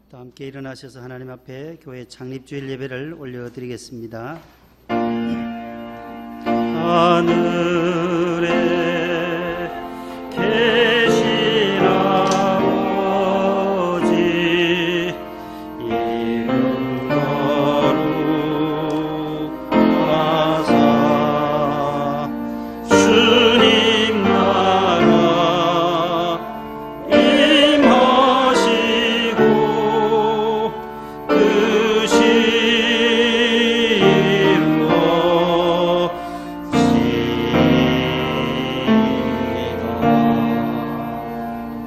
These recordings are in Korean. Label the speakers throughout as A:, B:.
A: 또 함께 일어나셔서 하나님 앞에 교회 창립주일 예배를 올려드리겠습니다. 하늘에 계신 아버지 이름 거룩하사 주님 나라 임하시고 그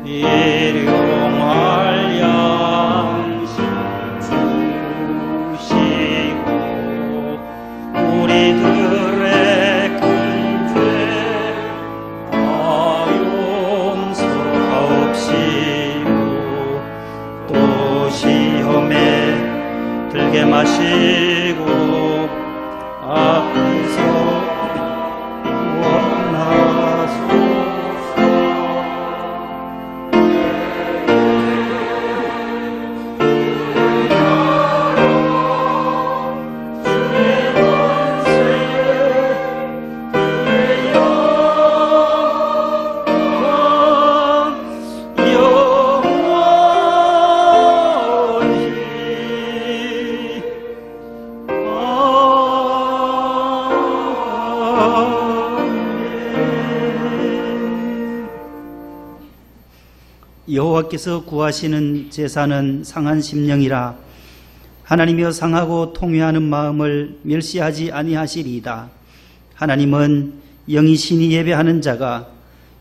A: 일용할 양식 주시고 우리들의 큰 죄 용서하옵시고 또 시험에 들게 마시고 앞에서 여호와께서 구하시는 제사는 상한 심령이라 하나님이여 상하고 통회하는 마음을 멸시하지 아니하시리이다. 하나님은 영이 신이 예배하는 자가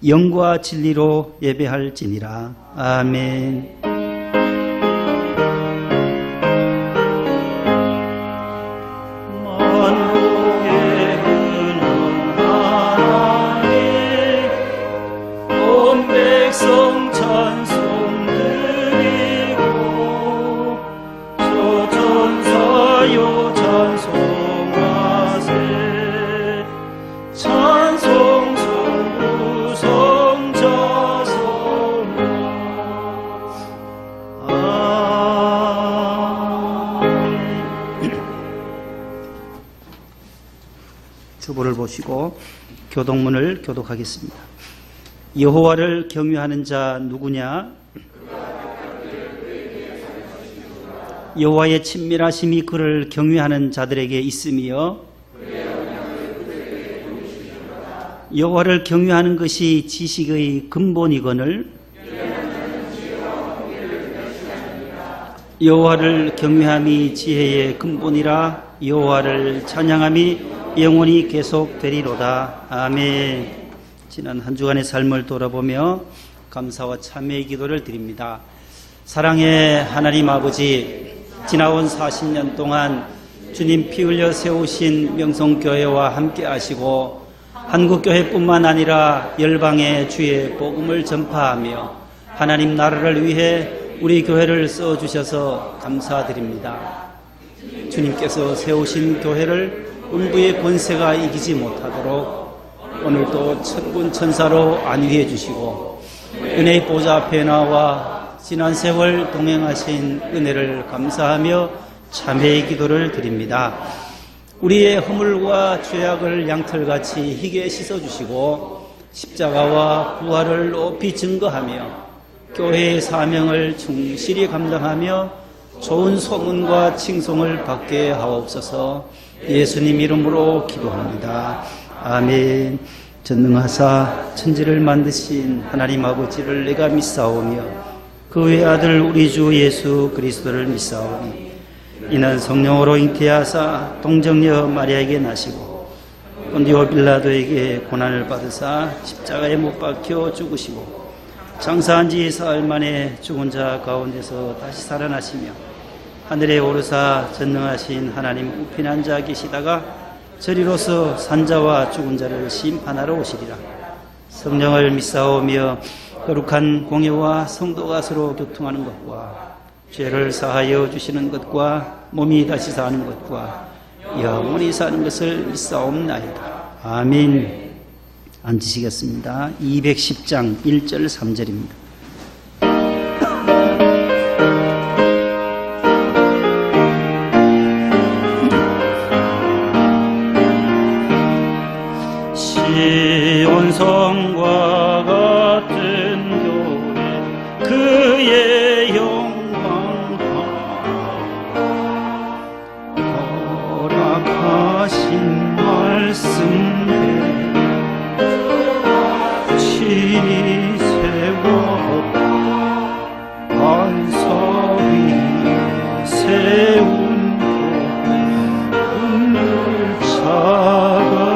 A: 영과 진리로 예배할지니라. 아멘. 주보를 보시고 교독문을 교독하겠습니다. 여호와를 경외하는 자 누구냐? 여호와의 친밀하심이 그를 경외하는 자들에게 있으며 여호와를 경외하는 것이 지식의 근본이거늘 여호와를 경외함이 지혜의 근본이라 여호와를 찬양함이 영원히 계속되리로다. 아멘. 지난 한 주간의 삶을 돌아보며 감사와 참회의 기도를 드립니다. 사랑의 하나님 아버지, 지나온 40년 동안 주님 피 흘려 세우신 명성교회와 함께 하시고 한국교회뿐만 아니라 열방의 주의 복음을 전파하며 하나님 나라를 위해 우리 교회를 써주셔서 감사드립니다. 주님께서 세우신 교회를 음부의 권세가 이기지 못하도록 오늘도 천군 천사로 안위해 주시고 은혜의 보좌 앞에 나와 지난 세월 동행하신 은혜를 감사하며 참회의 기도를 드립니다. 우리의 허물과 죄악을 양털같이 희게 씻어주시고 십자가와 부활을 높이 증거하며 교회의 사명을 충실히 감당하며 좋은 소문과 칭송을 받게 하옵소서. 예수님 이름으로 기도합니다. 아멘. 전능하사 천지를 만드신 하나님 아버지를 내가 믿사오며 그 외아들 우리 주 예수 그리스도를 믿사오니 이는 성령으로 잉태하사 동정녀 마리아에게 나시고 본디오 빌라도에게 고난을 받으사 십자가에 못 박혀 죽으시고 장사한 지 사흘 만에 죽은 자 가운데서 다시 살아나시며 하늘에 오르사 전능하신 하나님 우편에 앉아 계시다가 저리로서 산자와 죽은 자를 심판하러 오시리라. 성령을 믿사오며 거룩한 공예와 성도가 서로 교통하는 것과 죄를 사하여 주시는 것과 몸이 다시 사는 것과 영원히 사는 것을 믿사옵나이다. 아멘. 앉으시겠습니다. 210장 1절 3절입니다. 주의 영광 허락하신 말씀대로 치세워 반석 위에 세운 오늘 차가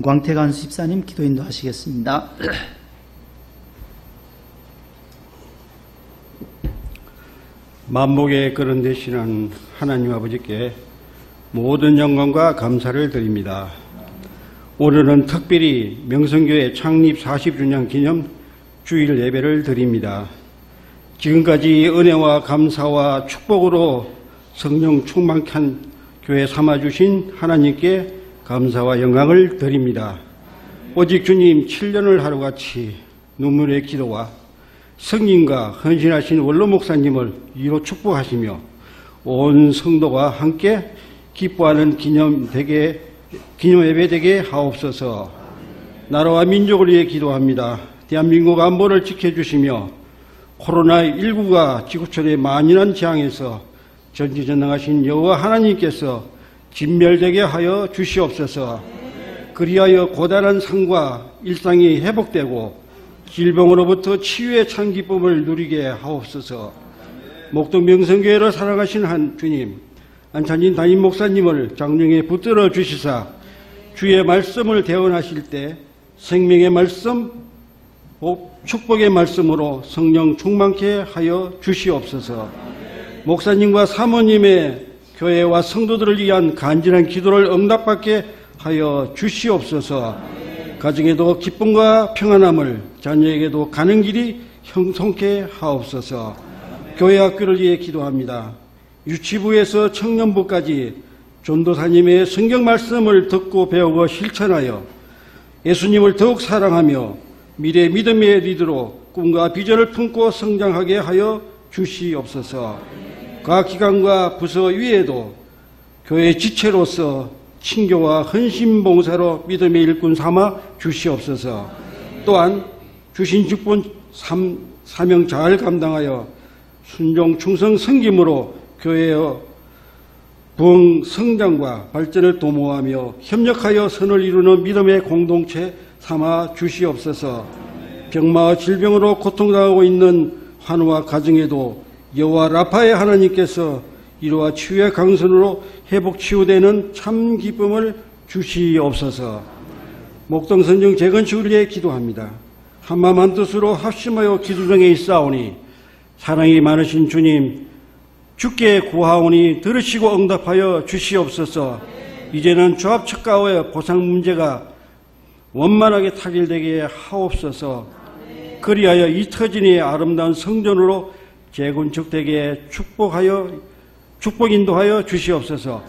A: 임광택 집사님 기도 인도하시겠습니다.
B: 만복의 그런 대신한 하나님 아버지께 모든 영광과 감사를 드립니다. 오늘은 특별히 명성교회 창립 40주년 기념 주일 예배를 드립니다. 지금까지 은혜와 감사와 축복으로 성령 충만케 한 교회 삼아주신 하나님께 감사와 영광을 드립니다. 오직 주님 7년을 하루같이 눈물의 기도와 성님과 헌신하신 원로 목사님을 이로 축복하시며 온 성도가 함께 기뻐하는 기념 예배 되게 하옵소서. 나라와 민족을 위해 기도합니다. 대한민국 안보를 지켜주시며 코로나19가 지구촌에 만연한 재앙에서 전지전능하신 여호와 하나님께서 진멸되게 하여 주시옵소서. 그리하여 고단한 삶과 일상이 회복되고 질병으로부터 치유의 참 기쁨을 누리게 하옵소서. 목동 명성교회를 사랑하신 한 주님, 안찬진 담임 목사님을 장중에 붙들어 주시사 주의 말씀을 대언하실 때 생명의 말씀, 축복의 말씀으로 성령 충만케 하여 주시옵소서. 목사님과 사모님의 교회와 성도들을 위한 간절한 기도를 응답받게 하여 주시옵소서. 가정에도 기쁨과 평안함을, 자녀에게도 가는 길이 형통케 하옵소서. 교회 학교를 위해 기도합니다. 유치부에서 청년부까지 전도사님의 성경 말씀을 듣고 배우고 실천하여 예수님을 더욱 사랑하며 미래 믿음의 리더로 꿈과 비전을 품고 성장하게 하여 주시옵소서. 각 기관과 부서 위에도 교회 지체로서 친교와 헌신 봉사로 믿음의 일꾼 삼아 주시옵소서. 또한 주신 직분 사명 잘 감당하여 순종 충성 섬김으로 교회의 부흥 성장과 발전을 도모하며 협력하여 선을 이루는 믿음의 공동체 삼아 주시옵소서. 병마와 질병으로 고통당하고 있는 환우와 가정에도 여호와 라파의 하나님께서 이로와 치유의 강선으로 회복 치유되는 참 기쁨을 주시옵소서. 목동 선정 재건축을 위해 기도합니다. 한마음 한뜻으로 합심하여 기도 중에 있사오니 사랑이 많으신 주님, 주께 구하오니 들으시고 응답하여 주시옵소서. 이제는 조합측가와의 보상 문제가 원만하게 타결되게 하옵소서. 그리하여 이터진의 아름다운 성전으로 재건축되게 축복 인도하여 주시옵소서.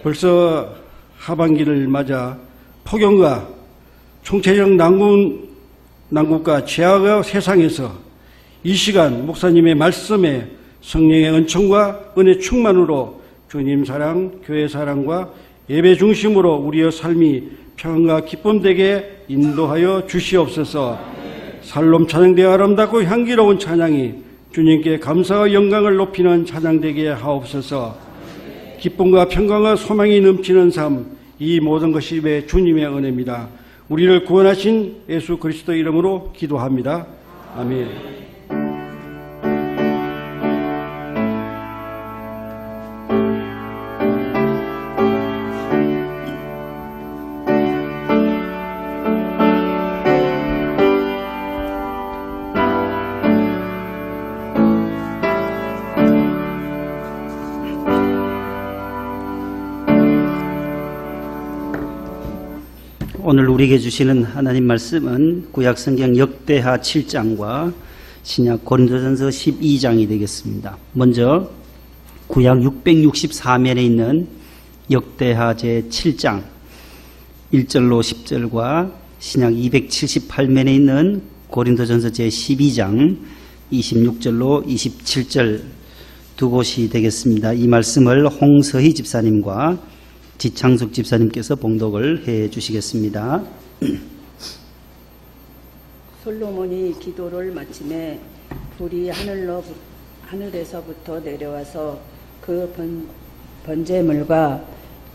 B: 벌써 하반기를 맞아 폭염과 총체적 난국과 죄악의 세상에서 이 시간 목사님의 말씀에 성령의 은총과 은혜 충만으로 주님 사랑, 교회 사랑과 예배 중심으로 우리의 삶이 평안과 기쁨 되게 인도하여 주시옵소서. 살롬 찬양되어 아름답고 향기로운 찬양이 주님께 감사와 영광을 높이는 찬양 되게 하옵소서. 기쁨과 평강과 소망이 넘치는 삶, 이 모든 것이 주님의 은혜입니다. 우리를 구원하신 예수 그리스도 이름으로 기도합니다. 아멘.
A: 오늘 우리에게 주시는 하나님 말씀은 구약성경 역대하 7장과 신약 고린도전서 12장이 되겠습니다. 먼저 구약 664면에 있는 역대하 제7장 1절로 10절과 신약 278면에 있는 고린도전서 제12장 26절로 27절 두 곳이 되겠습니다. 이 말씀을 홍서희 집사님과 지창숙 집사님께서 봉독을 해 주시겠습니다.
C: 솔로몬이 기도를 마침에 불이 하늘에서부터 내려와서 그 번제물과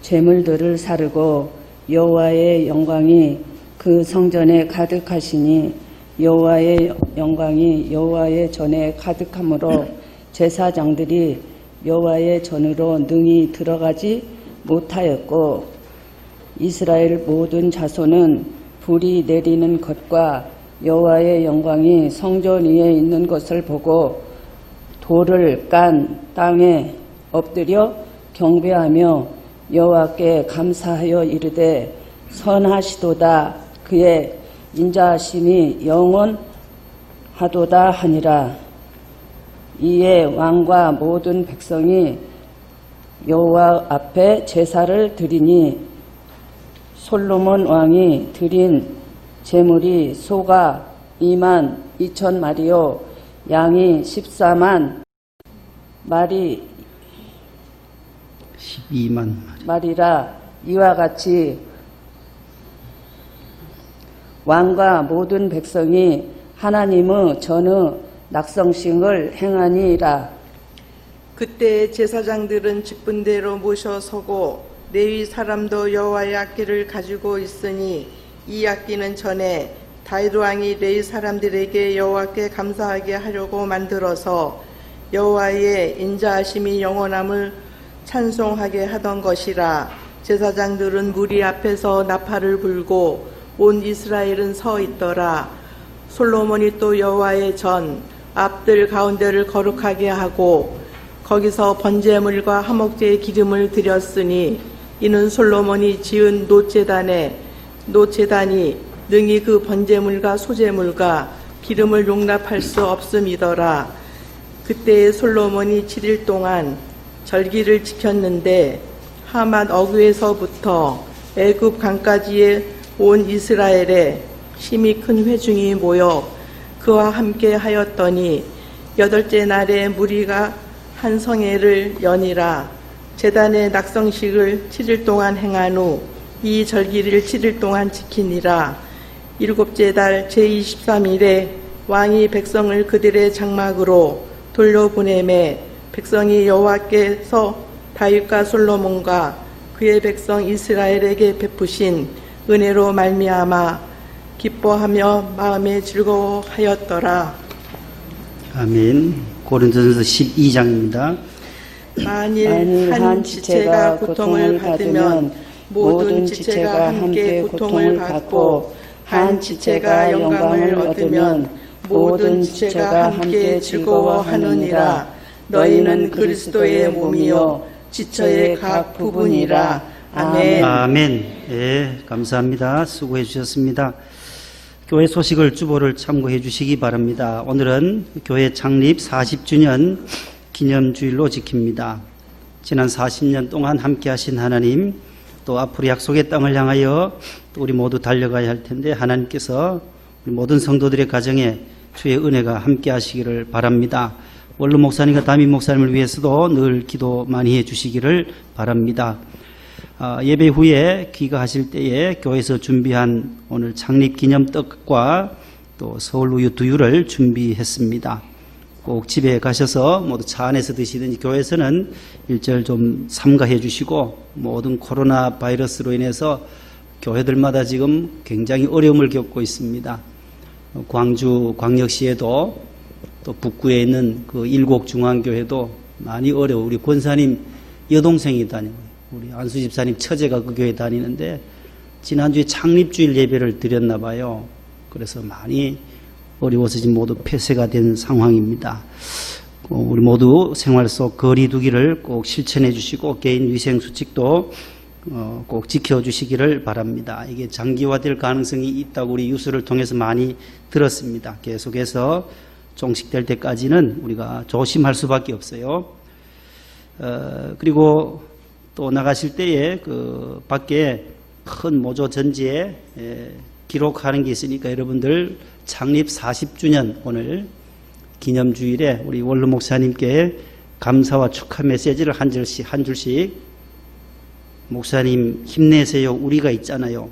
C: 제물들을 사르고 여호와의 영광이 그 성전에 가득하시니 여호와의 영광이 여호와의 전에 가득하므로 제사장들이 여호와의 전으로 능히 들어가지 못하였고 이스라엘 모든 자손은 불이 내리는 것과 여호와의 영광이 성전 위에 있는 것을 보고 돌을 깐 땅에 엎드려 경배하며 여호와께 감사하여 이르되 선하시도다 그의 인자하심이 영원하도다 하니라. 이에 왕과 모든 백성이 여호와 앞에 제사를 드리니 솔로몬 왕이 드린 제물이 소가 2만 2천 마리요 양이 14만 마리
A: 12만
C: 말이라. 이와 같이 왕과 모든 백성이 하나님의 전의 낙성식을 행하니라.
D: 그때 제사장들은 직분대로 모셔 서고 레위 사람도 여호와의 악기를 가지고 있으니 이 악기는 전에 다윗 왕이 레위 사람들에게 여호와께 감사하게 하려고 만들어서 여호와의 인자하심이 영원함을 찬송하게 하던 것이라. 제사장들은 무리 앞에서 나팔을 불고 온 이스라엘은 서 있더라. 솔로몬이 또 여호와의 전 앞들 가운데를 거룩하게 하고 거기서 번제물과 화목제의 기름을 드렸으니 이는 솔로몬이 지은 노제단이 능히 그 번제물과 소제물과 기름을 용납할 수 없음이더라. 그때에 솔로몬이 7일 동안 절기를 지켰는데 하맛 어귀에서부터 애굽 강까지의 온 이스라엘에 심히 큰 회중이 모여 그와 함께 하였더니 8째 날에 무리가 한 성회를 여니라. 제단의 낙성식을 7일 동안 행한 후 이 절기를 7일 동안 지키니라. 7째 달 제23일에 왕이 백성을 그들의 장막으로 돌려보내매 백성이 여호와께서 다윗과 솔로몬과 그의 백성 이스라엘에게 베푸신 은혜로 말미암아 기뻐하며 마음에 즐거워하였더라.
A: 아멘. 고린도전서 12장입니다.
D: 만일 한 지체가 고통을 받으면 모든 지체가 함께 고통을 받고 한 지체가 영광을 얻으면 모든 지체가 함께 즐거워하느니라. 너희는 그리스도의 몸이요 지체의 각 부분이라. 아멘.
A: 아멘. 예, 감사합니다. 수고해 주셨습니다. 교회 소식을 주보를 참고해 주시기 바랍니다. 오늘은 교회 창립 40주년 기념주일로 지킵니다. 지난 40년 동안 함께 하신 하나님, 또 앞으로 약속의 땅을 향하여 또 우리 모두 달려가야 할 텐데 하나님께서 우리 모든 성도들의 가정에 주의 은혜가 함께 하시기를 바랍니다. 원로 목사님과 담임 목사님을 위해서도 늘 기도 많이 해 주시기를 바랍니다. 예배 후에 귀가하실 때에 교회에서 준비한 오늘 창립 기념 떡과 또 서울 우유 두유를 준비했습니다. 꼭 집에 가셔서 모두 차 안에서 드시든지 교회에서는 일절 좀 삼가해 주시고 모든 코로나 바이러스로 인해서 교회들마다 지금 굉장히 어려움을 겪고 있습니다. 광주 광역시에도 또 북구에 있는 그 일곡중앙교회도 많이 어려워. 우리 권사님 여동생이 다니고 우리 안수 집사님 처제가 그 교회 다니는데 지난주에 창립주일 예배를 드렸나 봐요. 그래서 많이 어려워서 지금 모두 폐쇄가 된 상황입니다. 우리 모두 생활 속 거리 두기를 꼭 실천해 주시고 개인 위생 수칙도 꼭 지켜주시기를 바랍니다. 이게 장기화될 가능성이 있다고 우리 뉴스를 통해서 많이 들었습니다. 계속해서 종식될 때까지는 우리가 조심할 수밖에 없어요. 그리고 또 나가실 때에 그 밖에 큰 모조 전지에 기록하는 게 있으니까 여러분들 창립 40주년 오늘 기념주일에 우리 원로 목사님께 감사와 축하 메시지를 한 줄씩 목사님 힘내세요 우리가 있잖아요.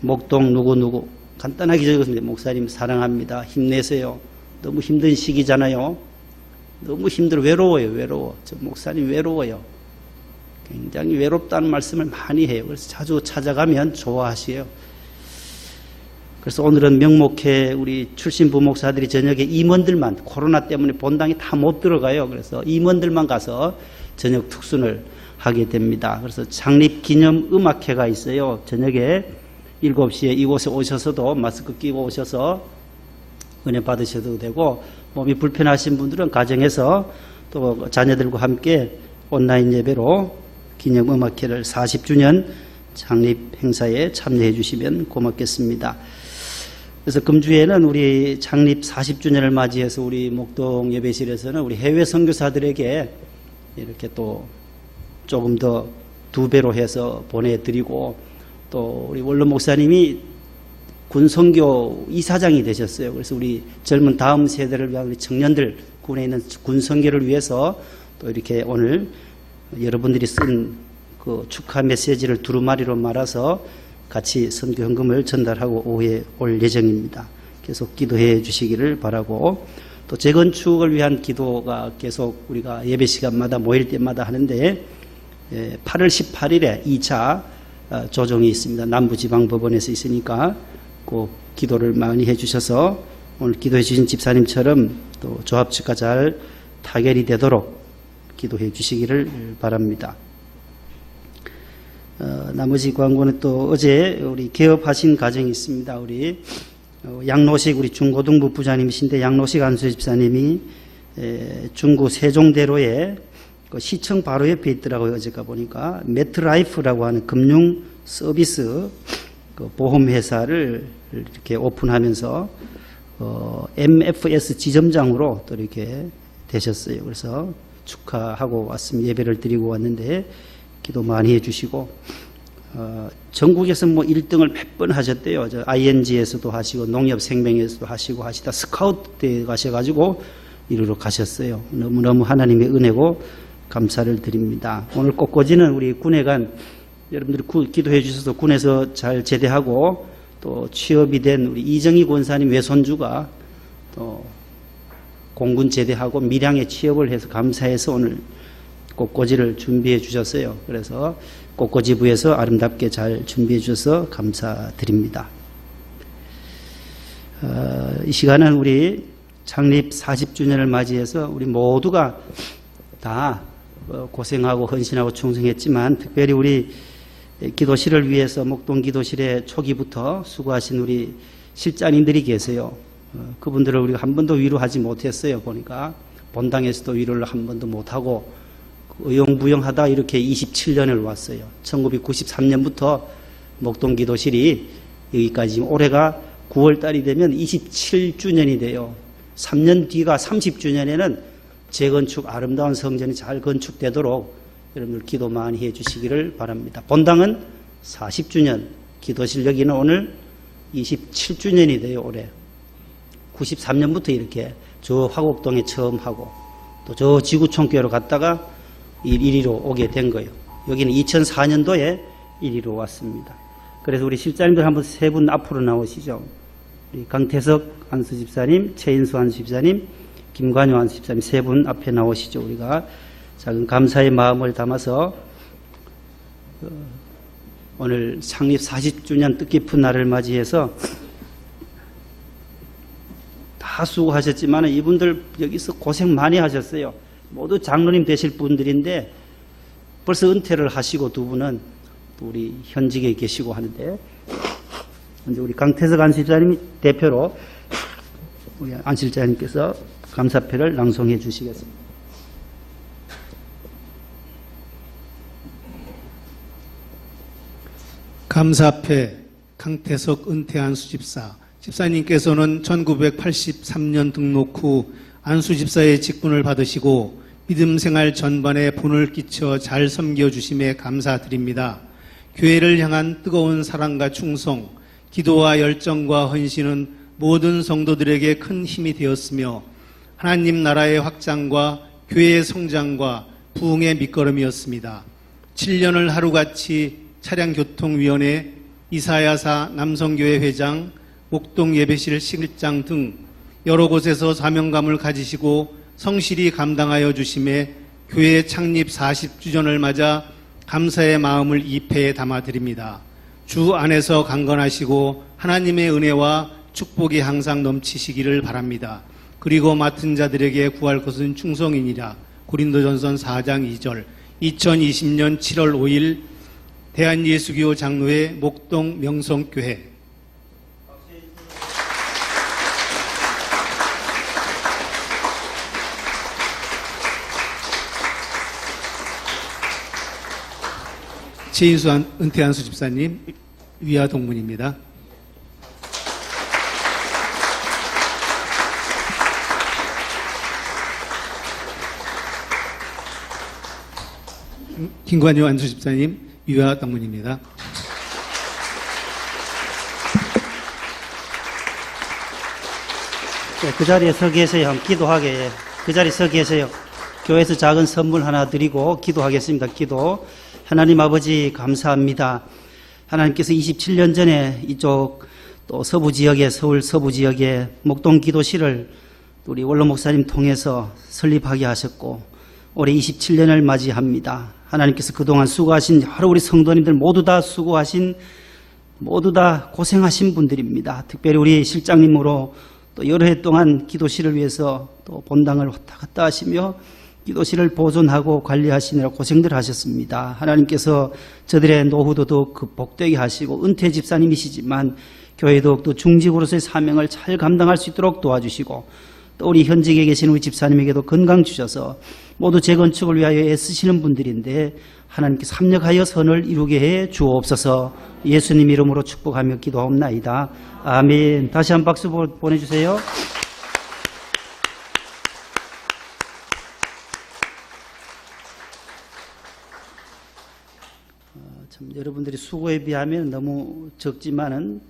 A: 목동 누구누구 간단하게 적었습니다. 목사님 사랑합니다. 힘내세요. 너무 힘든 시기잖아요. 너무 힘들어. 외로워요. 저 목사님 외로워요. 굉장히 외롭다는 말씀을 많이 해요. 그래서 자주 찾아가면 좋아하시요. 그래서 오늘은 명목회 우리 출신 부목사들이 저녁에 임원들만 코로나 때문에 본당에 다 못 들어가요. 그래서 임원들만 가서 저녁 특순을 하게 됩니다. 그래서 창립 기념 음악회가 있어요. 저녁에 7시에 이곳에 오셔서도 마스크 끼고 오셔서 은혜 받으셔도 되고 몸이 불편하신 분들은 가정에서 또 자녀들과 함께 온라인 예배로 기념 음악회를 40주년 창립 행사에 참여해 주시면 고맙겠습니다. 그래서 금주에는 우리 창립 40주년을 맞이해서 우리 목동 예배실에서는 우리 해외 선교사들에게 이렇게 또 조금 더 2배로 해서 보내드리고 또 우리 원로 목사님이 군선교 이사장이 되셨어요. 그래서 우리 젊은 다음 세대를 위한 우리 청년들 군에 있는 군선교를 위해서 또 이렇게 오늘 여러분들이 쓴 그 축하 메시지를 두루마리로 말아서 같이 선교 헌금을 전달하고 오후에 올 예정입니다. 계속 기도해 주시기를 바라고 또 재건축을 위한 기도가 계속 우리가 예배 시간마다 모일 때마다 하는데 8월 18일에 2차 조정이 있습니다. 남부지방법원에서 있으니까 꼭 기도를 많이 해주셔서 오늘 기도해 주신 집사님처럼 또 조합 측과 잘 타결이 되도록 기도해 주시기를 바랍니다. 나머지 광고는 또 어제 우리 개업하신 가정이 있습니다. 우리 양로식 우리 중고등부 부장님이신데 양로식 안수 집사님이 중구 세종대로에 그 시청 바로 옆에 있더라고요. 어제 가보니까 매트라이프라고 하는 금융 서비스 그 보험회사를 이렇게 오픈하면서 MFS 지점장으로 또 이렇게 되셨어요. 그래서 축하하고 왔습니다. 예배를 드리고 왔는데 기도 많이 해주시고 전국에서 뭐 1등을 몇 번 하셨대요. 저 ING에서도 하시고 농협생명에서도 하시고 하시다 스카우트 때 가셔가지고 이리로 가셨어요. 너무너무 하나님의 은혜고 감사를 드립니다. 오늘 꽃꽂이는 우리 군에 간 여러분들이 기도해 주셔서 군에서 잘 제대하고 또 취업이 된 우리 이정희 권사님 외손주가 또 공군 제대하고 밀양에 취업을 해서 감사해서 오늘 꽃꽂이를 준비해 주셨어요. 그래서 꽃꽂이부에서 아름답게 잘 준비해 주셔서 감사드립니다. 이 시간은 우리 창립 40주년을 맞이해서 우리 모두가 다 고생하고 헌신하고 충성했지만 특별히 우리 기도실을 위해서 목동 기도실에 초기부터 수고하신 우리 실장님들이 계세요. 그분들을 우리가 한 번도 위로하지 못했어요. 보니까 본당에서도 위로를 한 번도 못하고 의용부용하다 이렇게 27년을 왔어요. 1993년부터 목동 기도실이 여기까지 지금 올해가 9월 달이 되면 27주년이 돼요. 3년 뒤가 30주년에는 재건축 아름다운 성전이 잘 건축되도록 여러분들 기도 많이 해주시기를 바랍니다. 본당은 40주년, 기도실 여기는 오늘 27주년이 돼요. 올해 93년부터 이렇게 저 화곡동에 처음 하고 또 저 지구촌교회로 갔다가 이리로 오게 된 거예요. 여기는 2004년도에 이리로 왔습니다. 그래서 우리 실장님들 한번 세 분 앞으로 나오시죠. 우리 강태석 안수 집사님, 최인수 안수 집사님, 김관효 안수 집사님 세 분 앞에 나오시죠. 우리가 작은 감사의 마음을 담아서 오늘 창립 40주년 뜻깊은 날을 맞이해서 다 수고하셨지만 이분들 여기서 고생 많이 하셨어요. 모두 장로님 되실 분들인데 벌써 은퇴를 하시고 두 분은 또 우리 현직에 계시고 하는데 먼저 우리 강태석 안실장님 대표로 우리 안실장님께서 감사패를 낭송해 주시겠습니다.
E: 감사패 강태석 은퇴한 수집사. 집사님께서는 1983년 등록 후 안수집사의 직분을 받으시고 믿음 생활 전반에 본을 끼쳐 잘 섬겨주심에 감사드립니다. 교회를 향한 뜨거운 사랑과 충성, 기도와 열정과 헌신은 모든 성도들에게 큰 힘이 되었으며 하나님 나라의 확장과 교회의 성장과 부흥의 밑거름이었습니다. 7년을 하루같이 차량교통위원회, 이사야사 남성교회 회장, 목동 예배실 실장 등 여러 곳에서 사명감을 가지시고 성실히 감당하여 주심에 교회 창립 40주년을 맞아 감사의 마음을 이 패에 담아드립니다. 주 안에서 강건하시고 하나님의 은혜와 축복이 항상 넘치시기를 바랍니다. 그리고 맡은 자들에게 구할 것은 충성이니라. 고린도전서 4장 2절. 2020년 7월 5일 대한예수교 장로회 목동 명성교회. 최인수 은퇴한 수집사님 위아 동문입니다. 김관효 안수집사님 위아 동문입니다.
A: 네, 그 자리에 서 계세요. 기도하게. 그 자리에 서 계세요. 교회에서 작은 선물 하나 드리고 기도하겠습니다. 기도. 하나님 아버지 감사합니다. 하나님께서 27년 전에 이쪽 또 서부 지역에, 서울 서부 지역에 목동 기도실을 우리 원로 목사님 통해서 설립하게 하셨고 올해 27년을 맞이합니다. 하나님께서 그동안 수고하신 여러 우리 성도님들 모두 다 수고하신, 모두 다 고생하신 분들입니다. 특별히 우리 실장님으로 또 여러 해 동안 기도실을 위해서 또 본당을 왔다 갔다 하시며 기도실을 보존하고 관리하시느라 고생들 하셨습니다. 하나님께서 저들의 노후도 더욱 극복되게 하시고 은퇴 집사님이시지만 교회 더욱더 중직으로서의 사명을 잘 감당할 수 있도록 도와주시고 또 우리 현직에 계신 우리 집사님에게도 건강 주셔서 모두 재건축을 위하여 애쓰시는 분들인데 하나님께서 합력하여 선을 이루게 해 주옵소서. 예수님 이름으로 축복하며 기도하옵나이다. 아멘. 다시 한 박수 보내주세요. 참 여러분들이 수고에 비하면 너무 적지만은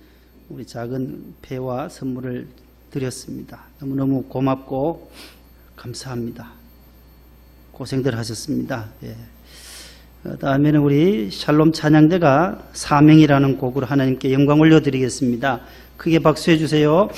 A: 우리 작은 배와 선물을 드렸습니다. 너무너무 고맙고 감사합니다. 고생들 하셨습니다. 예. 다음에는 우리 샬롬 찬양대가 사명이라는 곡으로 하나님께 영광 올려드리겠습니다. 크게 박수해 주세요.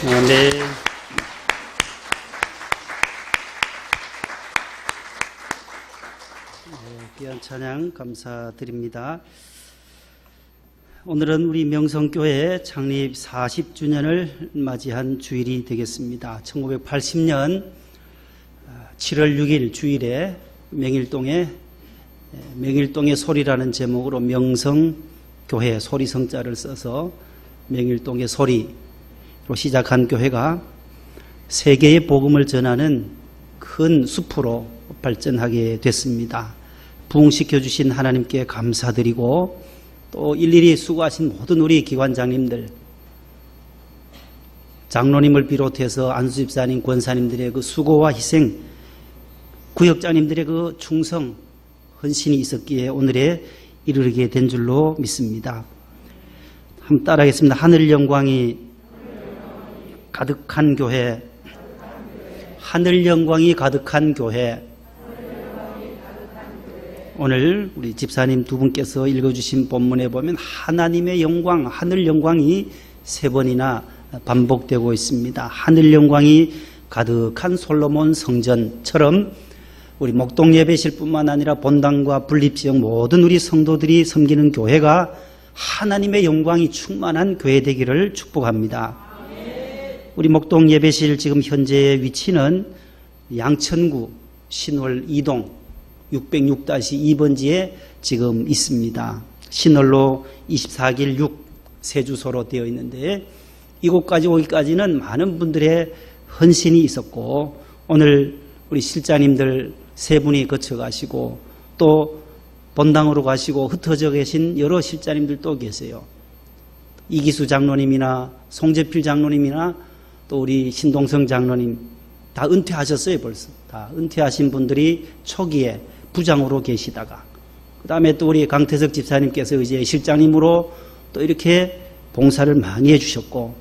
A: 네. 귀한 찬양 감사드립니다. 오늘은 우리 명성교회 창립 40주년을 맞이한 주일이 되겠습니다. 1980년 7월 6일 주일에 명일동의 소리라는 제목으로 명성교회 소리성자를 써서 명일동의 소리로 시작한 교회가 세계의 복음을 전하는 큰 숲으로 발전하게 됐습니다. 부흥시켜 주신 하나님께 감사드리고 또 일일이 수고하신 모든 우리 기관장님들, 장로님을 비롯해서 안수집사님, 권사님들의 그 수고와 희생, 구역장님들의 그 충성, 헌신이 있었기에 오늘에 이르게 된 줄로 믿습니다. 한번 따라하겠습니다. 하늘 영광이 가득한 교회, 하늘 영광이 가득한 교회. 오늘 우리 집사님 두 분께서 읽어주신 본문에 보면 하나님의 영광, 하늘 영광이 3번이나 반복되고 있습니다. 하늘 영광이 가득한 솔로몬 성전처럼 우리 목동 예배실뿐만 아니라 본당과 분립지역 모든 우리 성도들이 섬기는 교회가 하나님의 영광이 충만한 교회 되기를 축복합니다. 우리 목동 예배실 지금 현재의 위치는 양천구 신월 2동 606-2번지에 지금 있습니다. 신월로 24길 6 세 주소로 되어 있는데 이곳까지 오기까지는 많은 분들의 헌신이 있었고 오늘 우리 실장님들 3분이 거쳐가시고 또 본당으로 가시고 흩어져 계신 여러 실장님들도 계세요. 이기수 장로님이나 송재필 장로님이나 또 우리 신동성 장로님 다 은퇴하셨어요. 벌써 다 은퇴하신 분들이 초기에 부장으로 계시다가 그 다음에 또 우리 강태석 집사님께서 이제 실장님으로 또 이렇게 봉사를 많이 해주셨고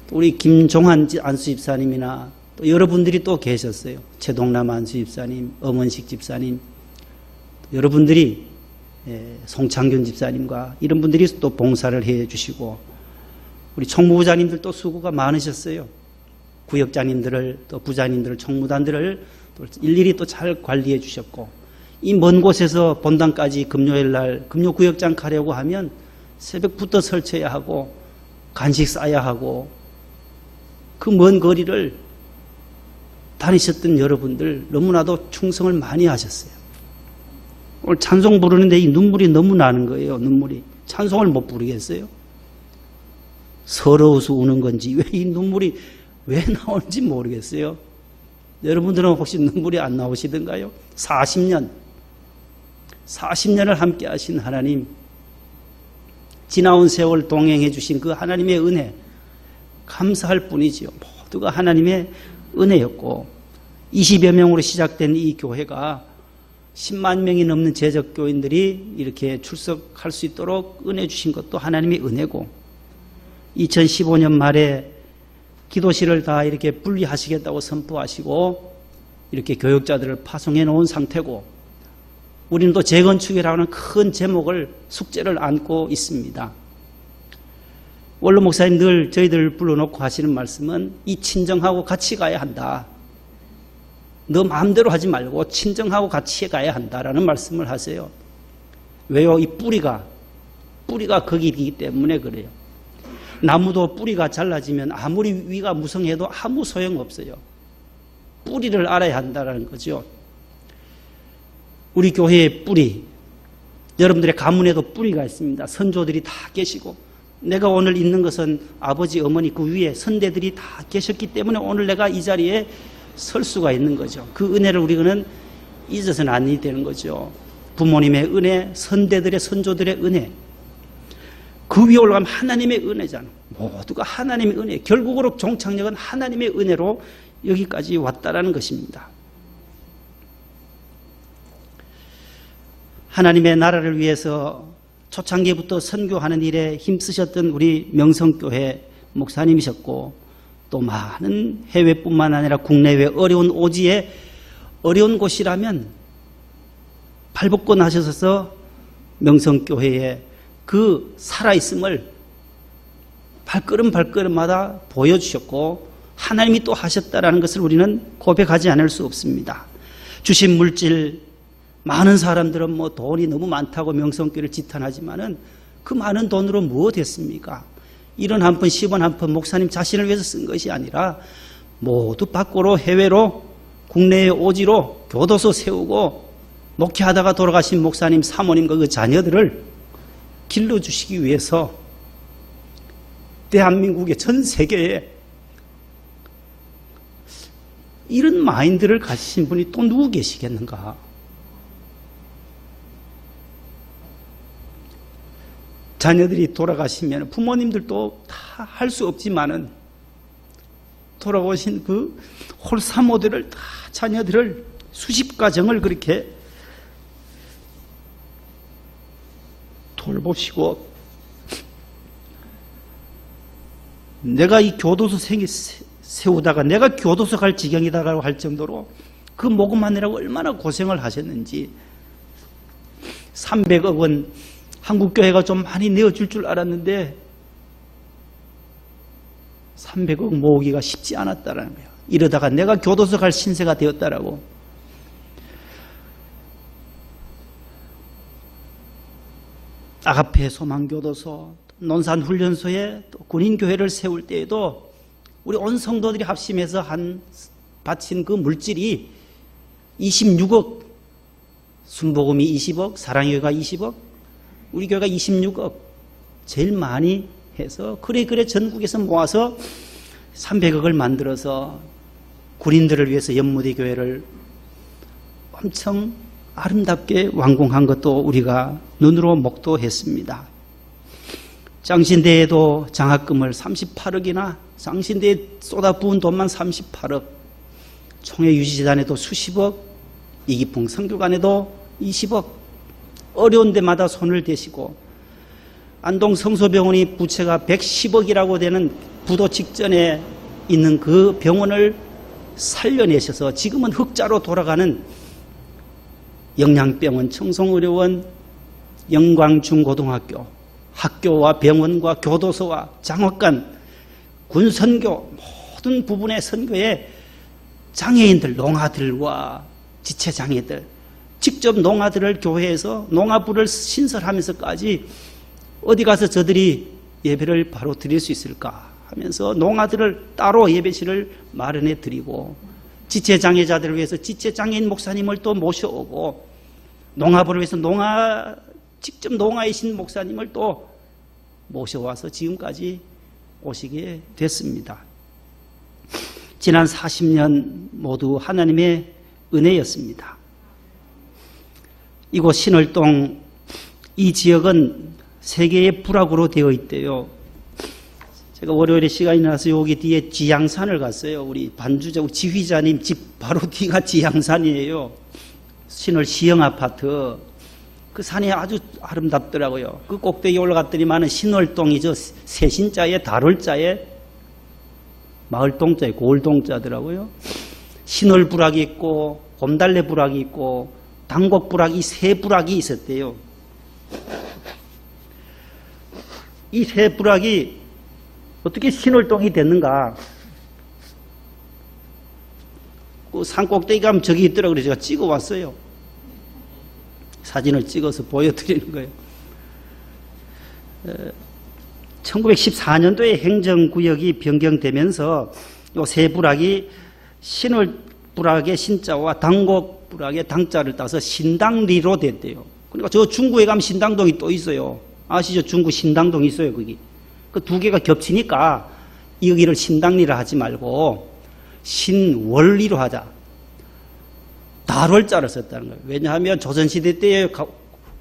A: 또 우리 김종환 안수집사님이나 또 여러분들이 또 계셨어요. 최동남 안수집사님, 엄원식 집사님, 여러분들이 송창균 집사님과 이런 분들이 또 봉사를 해주시고 우리 총무부장님들도 수고가 많으셨어요. 구역장님들을 또 부장님들을 총무단들을 또 일일이 또 잘 관리해 주셨고 이 먼 곳에서 본당까지 금요일 날 금요구역장 가려고 하면 새벽부터 설쳐야 하고 간식 싸야 하고 그 먼 거리를 다니셨던 여러분들 너무나도 충성을 많이 하셨어요. 오늘 찬송 부르는데 이 눈물이 너무 나는 거예요. 눈물이. 찬송을 못 부르겠어요. 서러워서 우는 건지 왜 이 눈물이 왜 나오는지 모르겠어요. 여러분들은 혹시 눈물이 안 나오시던가요? 40년을 함께 하신 하나님, 지나온 세월 동행해 주신 그 하나님의 은혜 감사할 뿐이지요. 모두가 하나님의 은혜였고 20여 명으로 시작된 이 교회가 10만 명이 넘는 재적교인들이 이렇게 출석할 수 있도록 은혜 주신 것도 하나님의 은혜고 2015년 말에 기도실을 다 이렇게 분리하시겠다고 선포하시고 이렇게 교역자들을 파송해 놓은 상태고 우리는 또 재건축이라는 큰 제목을 숙제를 안고 있습니다. 원로 목사님 늘 저희들 불러놓고 하시는 말씀은 이 친정하고 같이 가야 한다. 너 마음대로 하지 말고 친정하고 같이 가야 한다라는 말씀을 하세요. 왜요? 이 뿌리가 거기이기 때문에 그래요. 나무도 뿌리가 잘라지면 아무리 위가 무성해도 아무 소용없어요. 뿌리를 알아야 한다는 거죠. 우리 교회의 뿌리, 여러분들의 가문에도 뿌리가 있습니다. 선조들이 다 계시고 내가 오늘 있는 것은 아버지, 어머니 그 위에 선대들이 다 계셨기 때문에 오늘 내가 이 자리에 설 수가 있는 거죠. 그 은혜를 우리는 잊어서는 안 되는 거죠. 부모님의 은혜, 선대들의 선조들의 은혜, 그 위에 올라가면 하나님의 은혜잖아. 모두가 하나님의 은혜. 결국으로 종착역은 하나님의 은혜로 여기까지 왔다라는 것입니다. 하나님의 나라를 위해서 초창기부터 선교하는 일에 힘쓰셨던 우리 명성교회 목사님이셨고 또 많은 해외뿐만 아니라 국내외 어려운 오지에 어려운 곳이라면 발벗고 나셔서 명성교회에 그 살아있음을 발걸음마다 보여주셨고 하나님이 또 하셨다라는 것을 우리는 고백하지 않을 수 없습니다. 주신 물질, 많은 사람들은 뭐 돈이 너무 많다고 명성교를 지탄하지만은 그 많은 돈으로 무엇 했습니까? 1원 한 푼, 10원 한 푼 목사님 자신을 위해서 쓴 것이 아니라 모두 밖으로 해외로 국내에 오지로 교도소 세우고 목회하다가 돌아가신 목사님, 사모님과 그 자녀들을 길러주시기 위해서 대한민국의 전 세계에 이런 마인드를 가지신 분이 또 누구 계시겠는가? 자녀들이 돌아가시면 부모님들도 다 할 수 없지만은 돌아오신 그 홀사모들을 다 자녀들을 수십 가정을 그렇게 돌보시고 내가 이 교도소 세우다가 내가 교도소 갈 지경이다라고 할 정도로 그 모금하느라고 얼마나 고생을 하셨는지 300억 원 한국교회가 좀 많이 내어줄 줄 알았는데 300억 모으기가 쉽지 않았다라는 거예요. 이러다가 내가 교도소 갈 신세가 되었다라고. 아가페 소망교도소, 논산훈련소에 또 군인교회를 세울 때에도 우리 온 성도들이 합심해서 바친 그 물질이 26억, 순복음이 20억, 사랑교회가 20억, 우리 교회가 26억, 제일 많이 해서 그래 전국에서 모아서 300억을 만들어서 군인들을 위해서 연무대 교회를 엄청 아름답게 완공한 것도 우리가 눈으로 목도했습니다. 장신대에도 장학금을 38억이나 장신대에 쏟아부은 돈만 38억, 총회 유지재단에도 수십억, 이기풍 성교관에도 20억, 어려운 데마다 손을 대시고 안동 성소병원이 부채가 110억이라고 되는 부도 직전에 있는 그 병원을 살려내셔서 지금은 흑자로 돌아가는 영양병원, 청송의료원, 영광중고등학교, 학교와 병원과 교도소와 장학관, 군선교 모든 부분의 선교에 장애인들, 농아들과 지체장애들, 직접 농아들을 교회에서 농아부를 신설하면서까지 어디 가서 저들이 예배를 바로 드릴 수 있을까 하면서 농아들을 따로 예배실을 마련해 드리고 지체장애자들을 위해서 지체장애인 목사님을 또 모셔오고 농아부를 위해서 직접 농아이신 목사님을 또 모셔와서 지금까지 오시게 됐습니다. 지난 40년 모두 하나님의 은혜였습니다. 이곳 신월동 이 지역은 세계의 부락으로 되어 있대요. 제가 월요일에 시간이 나서 여기 뒤에 지향산을 갔어요. 우리 반주자 지휘자님 집 바로 뒤가 지향산이에요. 신월 시영 아파트. 그 산이 아주 아름답더라고요. 그 꼭대기 올라갔더니만은 신월동이죠. 세신자에 달월자에 마을동자에 고을동자더라고요. 신월부락이 있고 곰달래부락이 있고 당곡부락 이 세 부락이 있었대요. 이 세 부락이 어떻게 신월동이 됐는가? 그 산꼭대기 가면 저기 있더라고요. 그래서 제가 찍어 왔어요. 사진을 찍어서 보여드리는 거예요. 1914년도에 행정구역이 변경되면서 이 세 부락이 신월부락의 신자와 당곡부락의 당자를 따서 신당리로 됐대요. 그러니까 저 중구에 가면 신당동이 또 있어요. 아시죠? 중구 신당동 있어요, 거기. 그 두 개가 겹치니까 여기를 신당리라 하지 말고 신월리로 하자. 달월자를 썼다는 거예요. 왜냐하면 조선시대 때의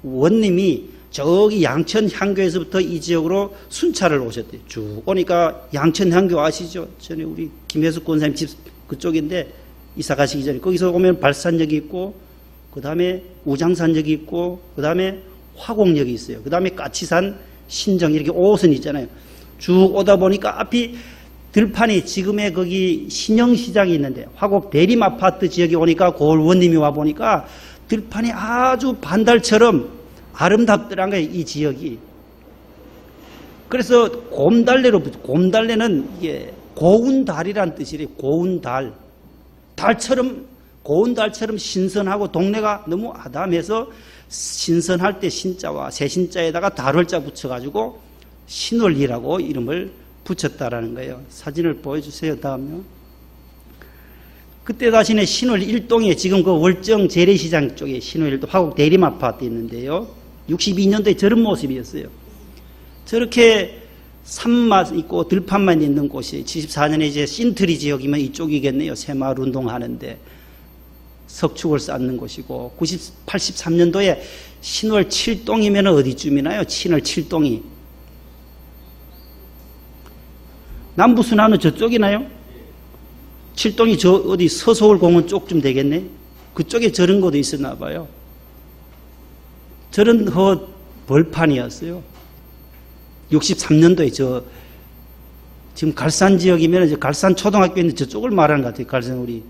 A: 원님이 저기 양천향교에서부터 이 지역으로 순찰을 오셨대요. 쭉 오니까 양천향교 아시죠? 전에 우리 김혜숙 권사님 집 그쪽인데 이사 가시기 전에 거기서 오면 발산역이 있고 그 다음에 우장산역이 있고 그 다음에 화곡역이 있어요. 그 다음에 까치산, 신정 이렇게 5호선 있잖아요. 쭉 오다 보니까 앞이 들판이 지금의 거기 신영시장이 있는데 화곡 대림아파트 지역에 오니까 고을원님이 와보니까 들판이 아주 반달처럼 아름답더란 거예요. 이 지역이. 그래서 곰달래는 이게 고운 달이란 뜻이래요. 고운 달. 고운 달처럼 신선하고 동네가 너무 아담해서 신선할 때 신자와 새신자에다가 달월자 붙여가지고 신월이라고 이름을 붙였다라는 거예요. 사진을 보여주세요. 다음요. 그때 다시는 신월 1동에 지금 그 월정 재래시장 쪽에 신월 1동 화곡 대림 아파트 있는데요. 62년도에 저런 모습이었어요. 저렇게 산만 있고 들판만 있는 곳이 74년에 이제 신트리 지역이면 이쪽이겠네요. 새마을 운동하는데 석축을 쌓는 곳이고 83년도에 신월 7동이면 어디쯤이나요? 신월 7동이 남부순환은 저쪽이나요? 7동이 저 어디 서서울공원 쪽쯤 되겠네. 그쪽에 저런 것도 있었나 봐요. 저런 벌판이었어요. 63년도에 지금 갈산 지역이면 이제 갈산 초등학교 있는 저쪽을 말하는 것 같아요. 갈산 우리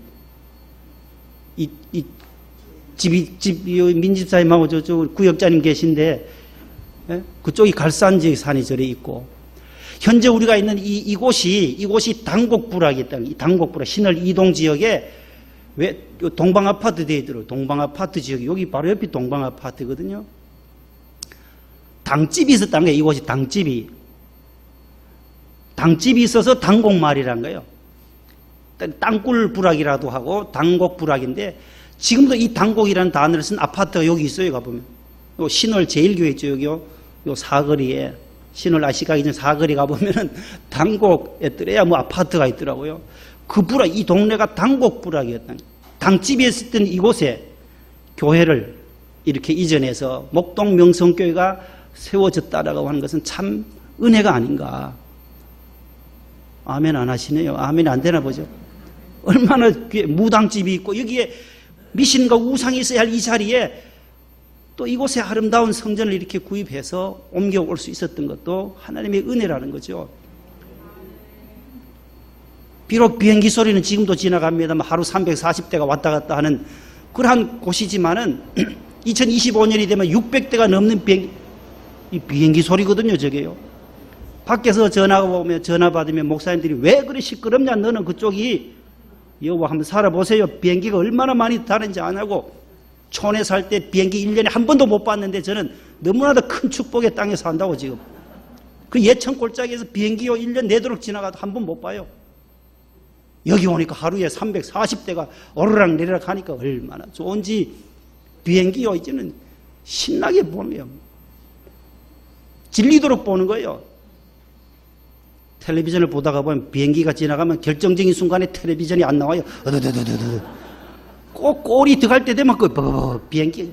A: 민집사님하고 저쪽 구역장님 계신데, 예? 그쪽이 갈산 지역 산이 저리 있고, 현재 우리가 있는 이곳이 당곡부락이 땅, 이 당곡부락 신월 이동 지역에 왜 동방 아파트 되어 있더라고요. 동방 아파트 지역이 여기 바로 옆이 동방 아파트거든요. 당집이 있었다는 거예요. 이곳이 당집이 있어서 당곡마을이란 거예요. 땅굴부락이라도 하고 당곡부락인데 지금도 이 당곡이라는 단어를 쓴 아파트가 여기 있어요. 가보면 요 신월 제일교회 있죠. 여기요. 요 사거리에 신월 아시 가기 전 사거리 가보면은 당곡에 뜨래야 뭐 아파트가 있더라고요. 그 부락, 이 동네가 당곡부락이었다. 당집이 있었던 이곳에 교회를 이렇게 이전해서 목동 명성교회가 세워졌다라고 하는 것은 참 은혜가 아닌가. 아멘 안 하시네요. 아멘 안 되나 보죠. 얼마나 무당집이 있고 여기에 미신과 우상이 있어야 할 이 자리에 또 이곳에 아름다운 성전을 이렇게 구입해서 옮겨올 수 있었던 것도 하나님의 은혜라는 거죠. 비록 비행기 소리는 지금도 지나갑니다만 하루 340대가 왔다 갔다 하는 그러한 곳이지만은 2025년이 되면 600대가 넘는 비행기 소리거든요. 저게요. 밖에서 전화 받으면 목사님들이 왜 그리 시끄럽냐, 너는 그쪽이. 여보 한번 살아보세요. 비행기가 얼마나 많이 다른지 안 하고, 촌에 살 때 비행기 1년에 한 번도 못 봤는데 저는 너무나도 큰 축복의 땅에 산다고 지금. 그 예천 골짜기에서 비행기요 1년 내도록 지나가도 한 번 못 봐요. 여기 오니까 하루에 340대가 오르락 내리락 하니까 얼마나 좋은지 비행기요 이제는 신나게 보면 질리도록 보는 거예요. 텔레비전을 보다가 보면 비행기가 지나가면 결정적인 순간에 텔레비전이 안 나와요. 꼭 골이 들어갈 때 되면 그 비행기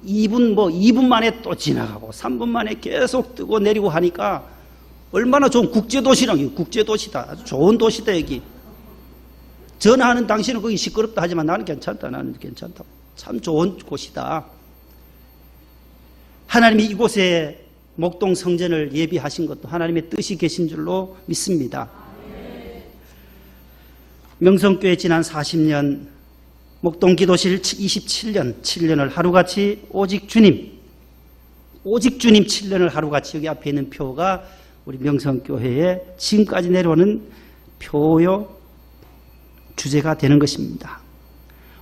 A: 2분 만에 또 지나가고 3분 만에 계속 뜨고 내리고 하니까 얼마나 좋은 국제도시랑 국제도시다. 아주 좋은 도시다 여기. 전화하는 당신은 거기 시끄럽다 하지만 나는 괜찮다. 나는 괜찮다. 참 좋은 곳이다. 하나님이 이곳에 목동 성전을 예비하신 것도 하나님의 뜻이 계신 줄로 믿습니다. 명성교회 지난 40년, 목동 기도실 7년을 하루같이 오직 주님 7년을 하루같이 여기 앞에 있는 표가 우리 명성교회에 지금까지 내려오는 표요 주제가 되는 것입니다.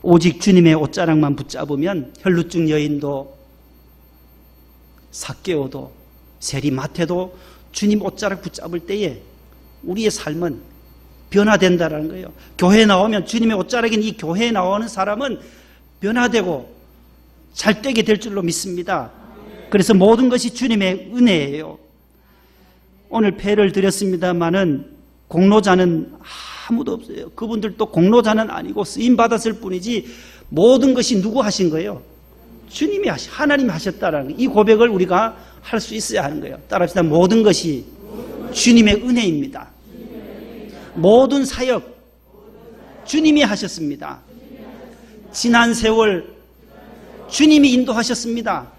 A: 오직 주님의 옷자락만 붙잡으면 혈루증 여인도 삭개오도 세리마태도 주님 옷자락 붙잡을 때에 우리의 삶은 변화된다라는 거예요. 교회에 나오면 주님의 옷자락인 이 교회에 나오는 사람은 변화되고 잘되게 될 줄로 믿습니다. 그래서 모든 것이 주님의 은혜예요. 오늘 패를 드렸습니다마는 공로자는 아무도 없어요. 그분들도 공로자는 아니고 쓰임받았을 뿐이지 모든 것이 누구 하신 거예요? 주님이 하나님이 하셨다라는 거예요. 이 고백을 우리가 할 수 있어야 하는 거예요. 따라합시다. 모든 것이 주님의 은혜입니다. 모든 사역 주님이 하셨습니다. 지난 세월 주님이 인도하셨습니다.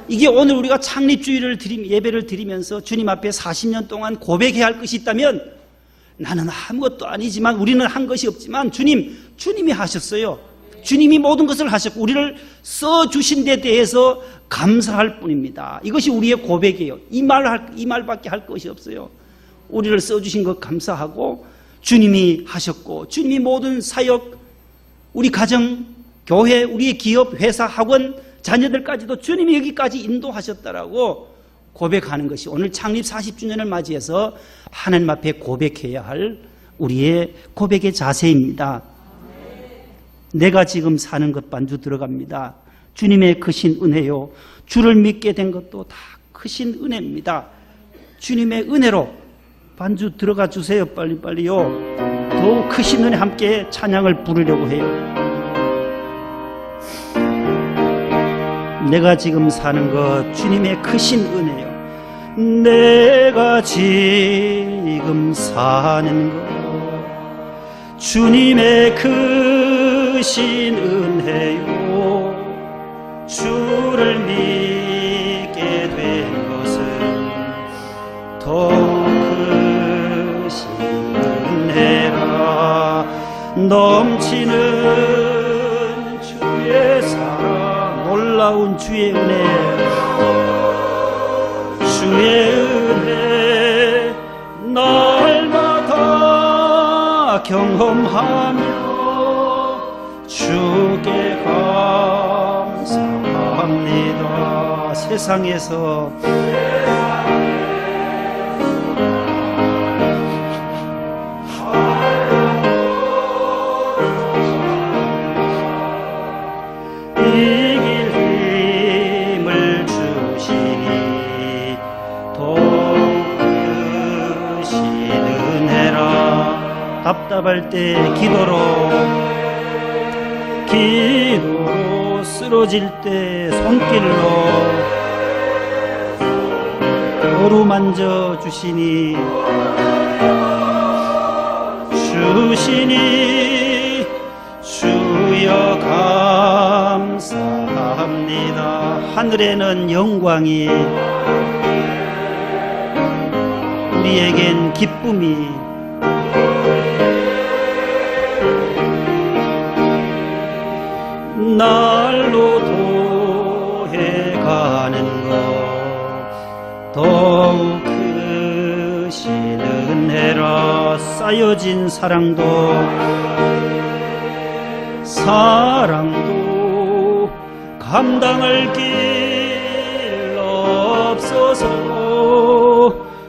A: 이게 오늘 우리가 창립주의를 예배를 드리면서 주님 앞에 40년 동안 고백해야 할 것이 있다면 나는 아무것도 아니지만 우리는 한 것이 없지만 주님이 하셨어요. 주님이 모든 것을 하셨고 우리를 써주신 데 대해서 감사할 뿐입니다. 이것이 우리의 고백이에요. 이 말밖에 할 것이 없어요. 우리를 써주신 것 감사하고 주님이 하셨고 주님이 모든 사역, 우리 가정, 교회, 우리의 기업, 회사, 학원, 자녀들까지도 주님이 여기까지 인도하셨다라고 고백하는 것이 오늘 창립 40주년을 맞이해서 하나님 앞에 고백해야 할 우리의 고백의 자세입니다. 내가 지금 사는 것 반주 들어갑니다. 주님의 크신 은혜요. 주를 믿게 된 것도 다 크신 은혜입니다. 주님의 은혜로 반주 들어가 주세요. 빨리빨리요. 더욱 크신 은혜 함께 찬양을 부르려고 해요. 내가 지금 사는 것 주님의 크신 은혜요. 내가 지금 사는 것 주님의 크신 은혜요. 주를 믿게 된 것은 더욱 크신 은혜라. 넘치는 주의 사랑, 놀라운 주의 은혜, 주의 은혜 날마다 경험하며 주께 감사합니다. 세상에서 이길 힘을 주시니 더욱 크신 은혜라. 답답할 때 기도로 쓰러질 때 손길로 어루만져 주시니 주여 감사합니다. 하늘에는 영광이 우리에겐 기쁨이 날로 도해가는 것 더욱 크신 은혜라. 쌓여진 사랑도 감당할 길 없어서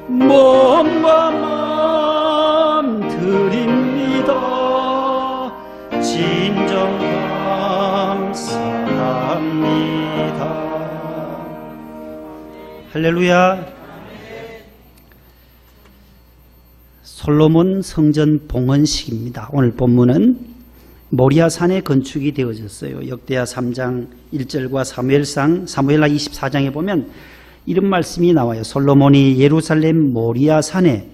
A: 몸과 마음 드립니다. 진정 감사합니다. 할렐루야. 솔로몬 성전 봉헌식입니다. 오늘 본문은 모리아산에 건축이 되어졌어요. 역대하 3장 1절과 사무엘하 24장에 보면 이런 말씀이 나와요. 솔로몬이 예루살렘 모리아산에,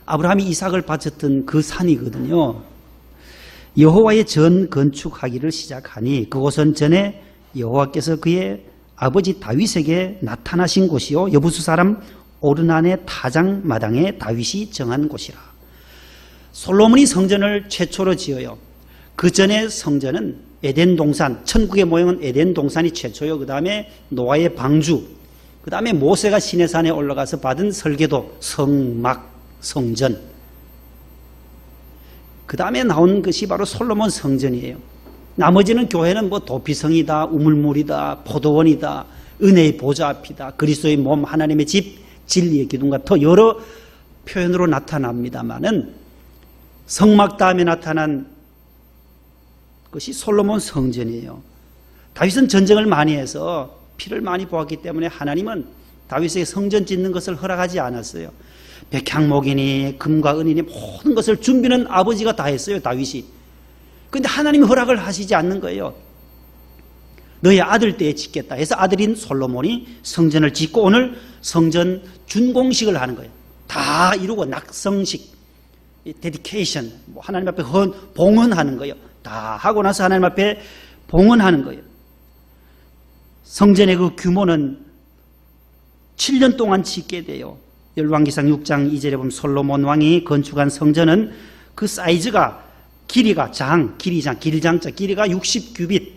A: 아브라함이 이삭을 바쳤던 그 산이거든요. 여호와의 전 건축하기를 시작하니 그곳은 전에 여호와께서 그의 아버지 다윗에게 나타나신 곳이요 여부수 사람 오르난의 타장 마당에 다윗이 정한 곳이라. 솔로몬이 성전을 최초로 지어요. 그 전에 성전은 에덴 동산, 천국의 모형은 에덴 동산이 최초요. 그 다음에 노아의 방주, 그 다음에 모세가 시내산에 올라가서 받은 설계도, 성막, 성전, 그 다음에 나온 것이 바로 솔로몬 성전이에요. 나머지는 교회는 뭐 도피성이다, 우물물이다, 포도원이다, 은혜의 보좌 앞이다, 그리스도의 몸, 하나님의 집, 진리의 기둥과 더 여러 표현으로 나타납니다마는 성막 다음에 나타난 것이 솔로몬 성전이에요. 다윗은 전쟁을 많이 해서 피를 많이 보았기 때문에 하나님은 다윗에게 성전 짓는 것을 허락하지 않았어요. 백향목이니 금과 은이니 모든 것을 준비는 아버지가 다 했어요, 다윗이. 그런데 하나님이 허락을 하시지 않는 거예요. 너의 아들 때에 짓겠다 해서 아들인 솔로몬이 성전을 짓고 오늘 성전 준공식을 하는 거예요. 다 이루고 낙성식, 데디케이션, 하나님 앞에 봉헌하는 거예요. 다 하고 나서 하나님 앞에 봉헌하는 거예요. 성전의 그 규모는 7년 동안 짓게 돼요. 열왕기상 6장 2절에 보면 솔로몬 왕이 건축한 성전은 그 사이즈가 길이가 길장자 길이가 60규빗,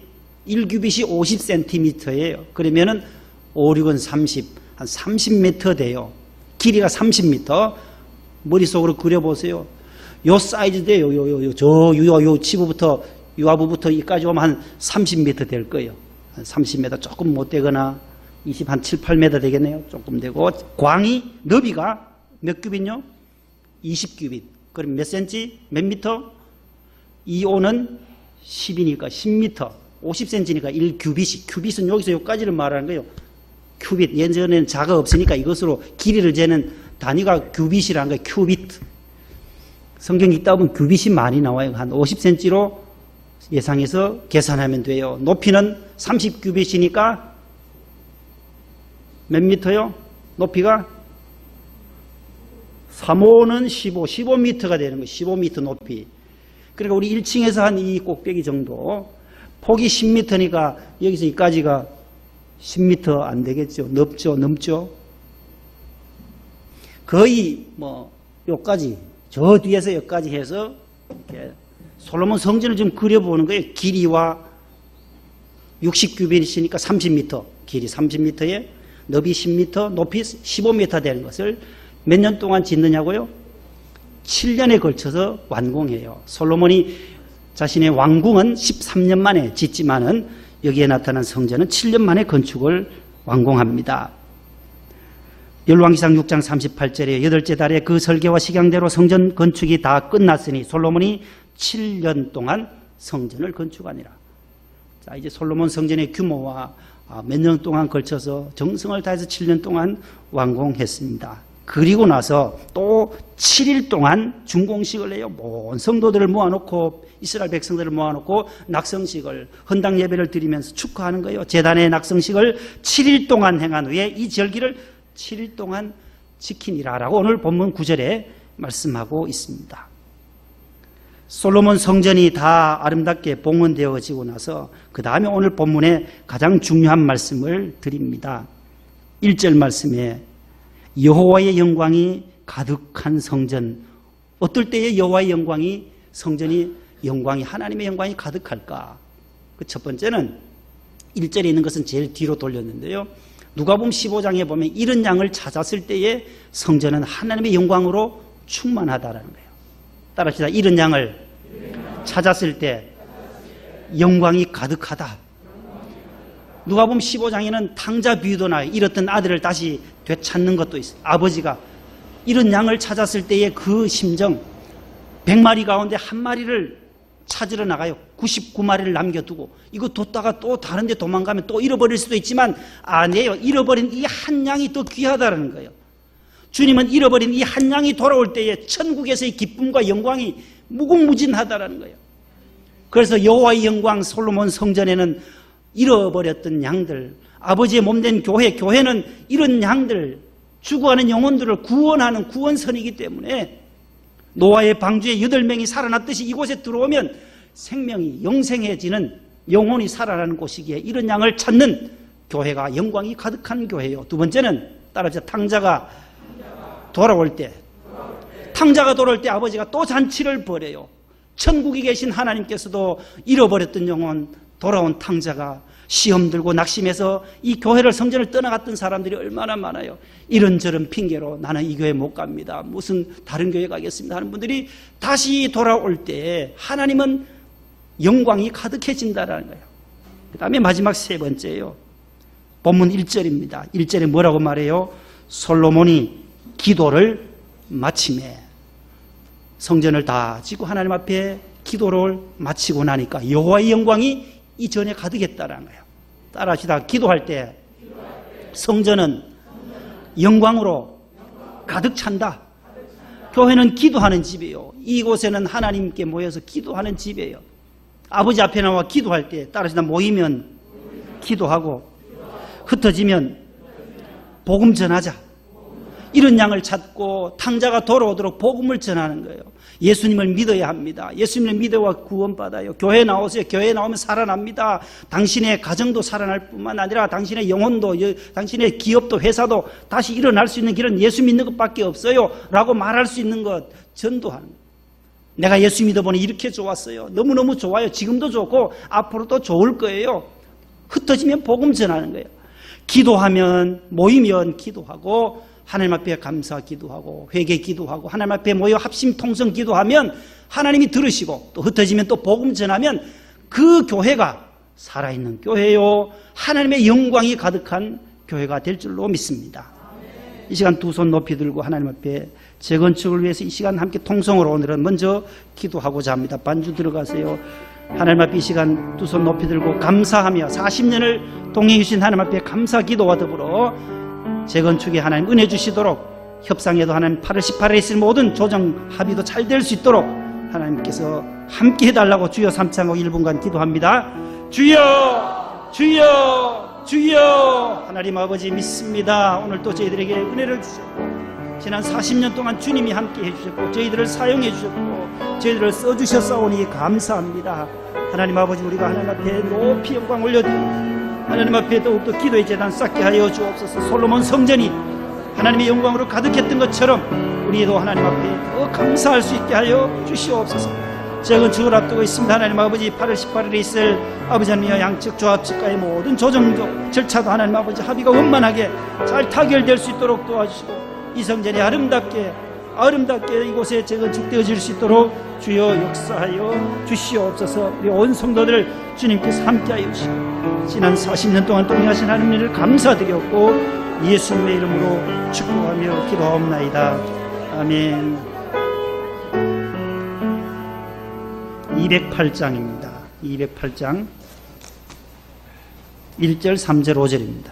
A: 1규빗이 50cm예요. 그러면은 5, 6은 30, 한 30m 돼요. 길이가 30m. 머릿속으로 그려보세요. 요 사이즈 돼요. 요 치부부터, 유아부부터 여기까지 오면 한 30m 될 거예요. 한 30m 조금 못 되거나, 한 7, 8m 되겠네요. 조금 되고, 광이, 너비가 몇 규빗요? 20규빗. 그럼 몇 센치? 몇 미터? 2호는 10이니까 10m. 50cm니까 1규빗이. 규빗은 여기서 여기까지를 말하는 거예요. 큐빗. 예전에는 자가 없으니까 이것으로 길이를 재는 단위가 규빗이라는 거예요. 큐빗. 성경 읽다 보면 규빗이 많이 나와요. 한 50cm로 예상해서 계산하면 돼요. 높이는 30규빗이니까 몇 미터요? 높이가 3호는 15m가 되는 거예요. 15m 높이. 그러니까 우리 1층에서 한 이 꼭대기 정도, 폭이 10m니까 여기서 여기까지가 10m 안 되겠죠. 넘죠. 거의 요까지, 저 뒤에서 여기까지 해서 이렇게 솔로몬 성전을 좀 그려보는 거예요. 길이와 60규빗이니까 30m, 길이 30m에 너비 10m, 높이 15m 되는 것을 몇 년 동안 짓느냐고요? 7년에 걸쳐서 완공해요. 솔로몬이 자신의 왕궁은 13년 만에 짓지만은 여기에 나타난 성전은 7년 만에 건축을 완공합니다. 열왕기상 6장 38절에 8째 달에 그 설계와 식양대로 성전 건축이 다 끝났으니 솔로몬이 7년 동안 성전을 건축하니라. 자, 이제 솔로몬 성전의 규모와 몇 년 동안 걸쳐서 정성을 다해서 7년 동안 완공했습니다. 그리고 나서 또 7일 동안 준공식을 해요. 온 성도들을 모아놓고, 이스라엘 백성들을 모아놓고 낙성식을, 헌당 예배를 드리면서 축하하는 거예요. 제단의 낙성식을 7일 동안 행한 후에 이 절기를 7일 동안 지키니라라고 오늘 본문 9절에 말씀하고 있습니다. 솔로몬 성전이 다 아름답게 봉헌되어지고 나서 그 다음에 오늘 본문에 가장 중요한 말씀을 드립니다. 1절 말씀에 여호와의 영광이 가득한 성전. 어떨 때에 여호와의 영광이, 성전이 영광이, 하나님의 영광이 가득할까? 그 첫 번째는 1절에 있는 것은 제일 뒤로 돌렸는데요. 누가복음 15장에 보면 이런 양을 찾았을 때에 성전은 하나님의 영광으로 충만하다라는 거예요. 따라합시다. 이런 양을 찾았을 때 영광이 가득하다. 누가복음 15장에는 탕자 비유도 나와요. 잃었던 아들을 다시 되찾는 것도 있어요. 아버지가 이런 양을 찾았을 때의 그 심정, 100마리 가운데 한 마리를 찾으러 나가요. 99마리를 남겨두고 이거 뒀다가 또 다른 데 도망가면 또 잃어버릴 수도 있지만 아니에요. 잃어버린 이 한 양이 더 귀하다는 거예요. 주님은 잃어버린 이 한 양이 돌아올 때에 천국에서의 기쁨과 영광이 무궁무진하다는 거예요. 그래서 여호와의 영광, 솔로몬 성전에는 잃어버렸던 양들, 아버지의 몸된 교회는 이런 양들, 죽어가는 영혼들을 구원하는 구원선이기 때문에 노아의 방주에 8명이 살아났듯이 이곳에 들어오면 생명이 영생해지는, 영혼이 살아나는 곳이기에 이런 양을 찾는 교회가 영광이 가득한 교회예요. 두 번째는 따라서 탕자가 돌아올 때, 탕자가 돌아올 때 아버지가 또 잔치를 벌여요. 천국에 계신 하나님께서도 잃어버렸던 영혼, 돌아온 탕자가 시험 들고 낙심해서 이 교회를, 성전을 떠나갔던 사람들이 얼마나 많아요. 이런저런 핑계로 나는 이 교회 못 갑니다, 무슨 다른 교회 가겠습니다 하는 분들이 다시 돌아올 때 하나님은 영광이 가득해진다는 거예요. 그 다음에 마지막 세 번째예요. 본문 1절입니다. 1절에 뭐라고 말해요? 솔로몬이 기도를 마치매, 성전을 다 짓고 하나님 앞에 기도를 마치고 나니까 여호와의 영광이 이 전에 가득했다는 거예요. 따라하시다. 기도할 때 성전은 영광으로 가득 찬다. 교회는 기도하는 집이에요. 이곳에는 하나님께 모여서 기도하는 집이에요. 아버지 앞에 나와 기도할 때 따라하시다. 모이면 기도하고, 흩어지면 복음 전하자. 이런 양을 찾고 탕자가 돌아오도록 복음을 전하는 거예요. 예수님을 믿어야 합니다. 예수님을 믿어야 구원받아요. 교회에 나오세요. 교회에 나오면 살아납니다. 당신의 가정도 살아날 뿐만 아니라 당신의 영혼도, 당신의 기업도, 회사도 다시 일어날 수 있는 길은 예수 믿는 것밖에 없어요 라고 말할 수 있는 것, 전도하는 것. 내가 예수 믿어보니 이렇게 좋았어요. 너무너무 좋아요. 지금도 좋고 앞으로도 좋을 거예요. 흩어지면 복음 전하는 거예요. 기도하면, 모이면 기도하고 하나님 앞에 감사 기도하고 회개 기도하고 하나님 앞에 모여 합심 통성 기도하면 하나님이 들으시고, 또 흩어지면 또 복음 전하면 그 교회가 살아있는 교회요, 하나님의 영광이 가득한 교회가 될 줄로 믿습니다. 이 시간 두 손 높이 들고 하나님 앞에 재건축을 위해서 이 시간 함께 통성으로 오늘은 먼저 기도하고자 합니다. 반주 들어가세요. 하나님 앞에 이 시간 두 손 높이 들고 감사하며 40년을 동행해 주신 하나님 앞에 감사 기도와 더불어 재건축에 하나님 은혜 주시도록, 협상에도 하나님 8월 18일에 있을 모든 조정 합의도 잘 될 수 있도록 하나님께서 함께 해달라고 주여 삼창하고 1분간 기도합니다. 주여, 주여, 주여. 하나님 아버지 믿습니다. 오늘 또 저희들에게 은혜를 주셨고 지난 40년 동안 주님이 함께 해주셨고 저희들을 사용해 주셨고 저희들을 써주셨사오니 감사합니다. 하나님 아버지, 우리가 하나님 앞에 높이 영광 올려드리고 하나님 앞에 더욱더 기도의 재단 쌓게 하여 주옵소서. 솔로몬 성전이 하나님의 영광으로 가득했던 것처럼 우리도 하나님 앞에 더 감사할 수 있게 하여 주시옵소서. 재건축을 앞두고 있습니다. 하나님 아버지, 8월 18일에 있을 아버지 하나님의 양측 조합 측과의 모든 조정도 절차도 하나님 아버지 합의가 원만하게 잘 타결될 수 있도록 도와주시고 이 성전이 아름답게 이곳에 재건축되어질 수 있도록 주여 역사하여 주시옵소서. 우리 온 성도들 주님께서 함께하여 주시고 지난 40년 동안 동행하신 하나님을 감사드렸고 예수님의 이름으로 축복하며 기도하옵나이다. 아멘. 208장입니다. 208장 1절, 3절, 5절입니다.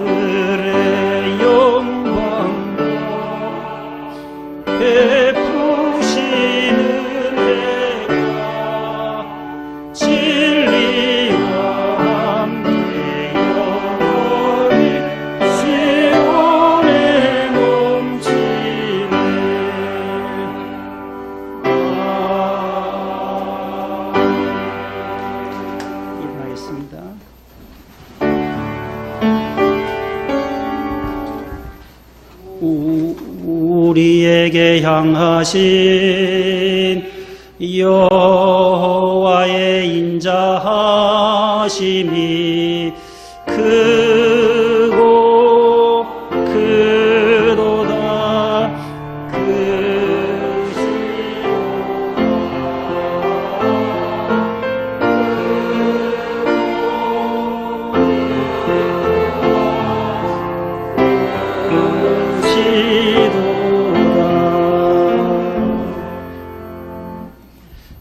A: 하늘의 영광과 베푸시는 은혜가 진리와 함께 영원히 시온에 넘치네. 일어나겠습니다. 우리에게 향하신 여호와의 인자하심이 크고 크도다.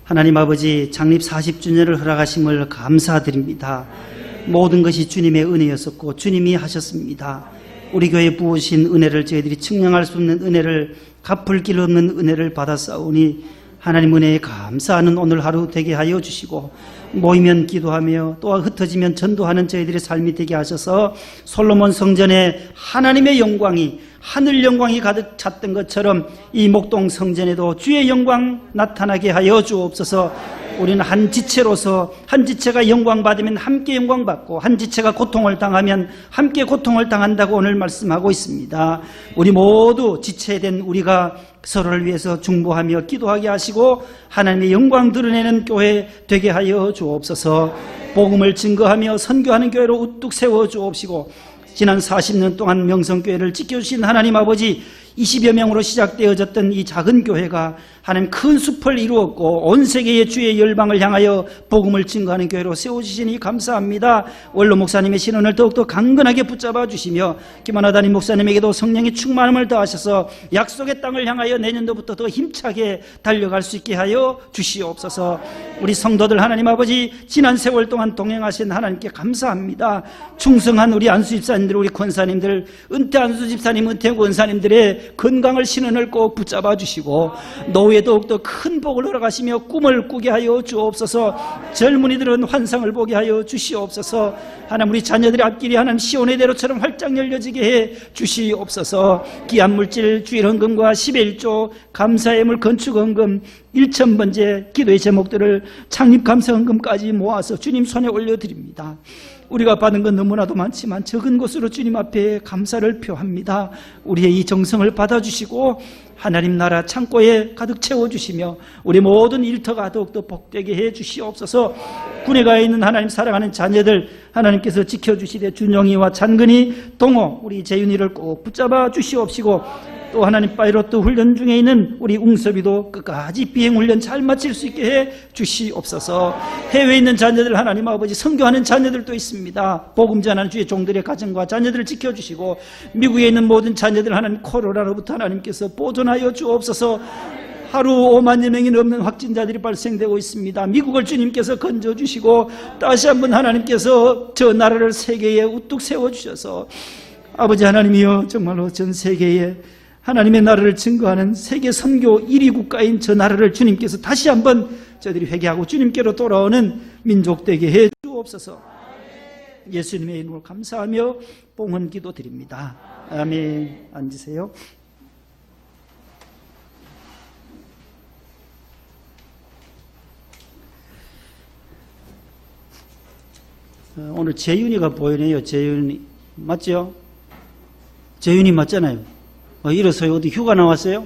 A: 하나님 아버지, 창립 40주년을 허락하심을 감사드립니다. 모든 것이 주님의 은혜였었고 주님이 하셨습니다. 우리 교회에 부으신 은혜를 저희들이 측량할 수 없는 은혜를, 갚을 길 없는 은혜를 받았사오니 하나님 은혜에 감사하는 오늘 하루 되게 하여 주시고, 모이면 기도하며 또 흩어지면 전도하는 저희들의 삶이 되게 하셔서 솔로몬 성전에 하나님의 영광이, 하늘 영광이 가득 찼던 것처럼 이 목동 성전에도 주의 영광 나타나게 하여 주옵소서. 우리는 한 지체로서, 한 지체가 영광 받으면 함께 영광 받고 한 지체가 고통을 당하면 함께 고통을 당한다고 오늘 말씀하고 있습니다. 우리 모두 지체된 우리가 서로를 위해서 중보하며 기도하게 하시고 하나님의 영광 드러내는 교회 되게 하여 주옵소서. 복음을 증거하며 선교하는 교회로 우뚝 세워 주옵시고 지난 40년 동안 명성교회를 지켜주신 하나님 아버지, 20여 명으로 시작되어졌던 이 작은 교회가 하나님 큰 숲을 이루었고 온 세계의 주의 열방을 향하여 복음을 증거하는 교회로 세워주시니 감사합니다. 원로 목사님의 신원을 더욱더 강건하게 붙잡아 주시며 김하나 담임 목사님에게도 성령의 충만함을 더하셔서 약속의 땅을 향하여 내년도부터 더 힘차게 달려갈 수 있게 하여 주시옵소서. 우리 성도들 하나님 아버지 지난 세월 동안 동행하신 하나님께 감사합니다. 충성한 우리 안수 집사님들, 우리 권사님들, 은퇴 안수 집사님, 은퇴 권사님들의 건강을 신원을 꼭 붙잡아 주시고 노후에 더욱더 큰 복을 허락하시며 꿈을 꾸게 하여 주옵소서. 젊은이들은 환상을 보게 하여 주시옵소서. 하나님 우리 자녀들의 앞길이 하나님 시온의 대로처럼 활짝 열려지게 해 주시옵소서. 귀한 물질 주일 헌금과 11조 감사의 물 건축 헌금 1,000번째 기도의 제목들을 창립 감사 헌금까지 모아서 주님 손에 올려드립니다. 우리가 받은 건 너무나도 많지만 적은 것으로 주님 앞에 감사를 표합니다. 우리의 이 정성을 받아주시고 하나님 나라 창고에 가득 채워주시며 우리 모든 일터가 더욱더 복되게 해 주시옵소서. 군에 가 있는 하나님 사랑하는 자녀들 하나님께서 지켜주시되 준영이와 찬근이, 동호, 우리 재윤이를 꼭 붙잡아 주시옵시고 또 하나님 파이로트 훈련 중에 있는 우리 웅섭이도 끝까지 비행훈련 잘 마칠 수 있게 해 주시옵소서. 해외에 있는 자녀들 하나님 아버지 선교하는 자녀들도 있습니다. 복음 전하는 주의 종들의 가정과 자녀들을 지켜주시고 미국에 있는 모든 자녀들 하나님 코로나로부터 하나님께서 보존하여 주옵소서. 하루 5만여 명이 넘는 확진자들이 발생되고 있습니다. 미국을 주님께서 건져주시고 다시 한번 하나님께서 저 나라를 세계에 우뚝 세워주셔서 아버지 하나님이여 정말로 전 세계에 하나님의 나라를 증거하는 세계 선교 1위 국가인 저 나라를 주님께서 다시 한번 저들이 회개하고 주님께로 돌아오는 민족 되게 해 주옵소서. 예수님의 이름으로 감사하며 봉헌 기도 드립니다. 아멘. 앉으세요. 오늘 재윤이가 보이네요. 재윤이 맞죠? 재윤이 맞잖아요. 이래서요. 어디 휴가 나왔어요?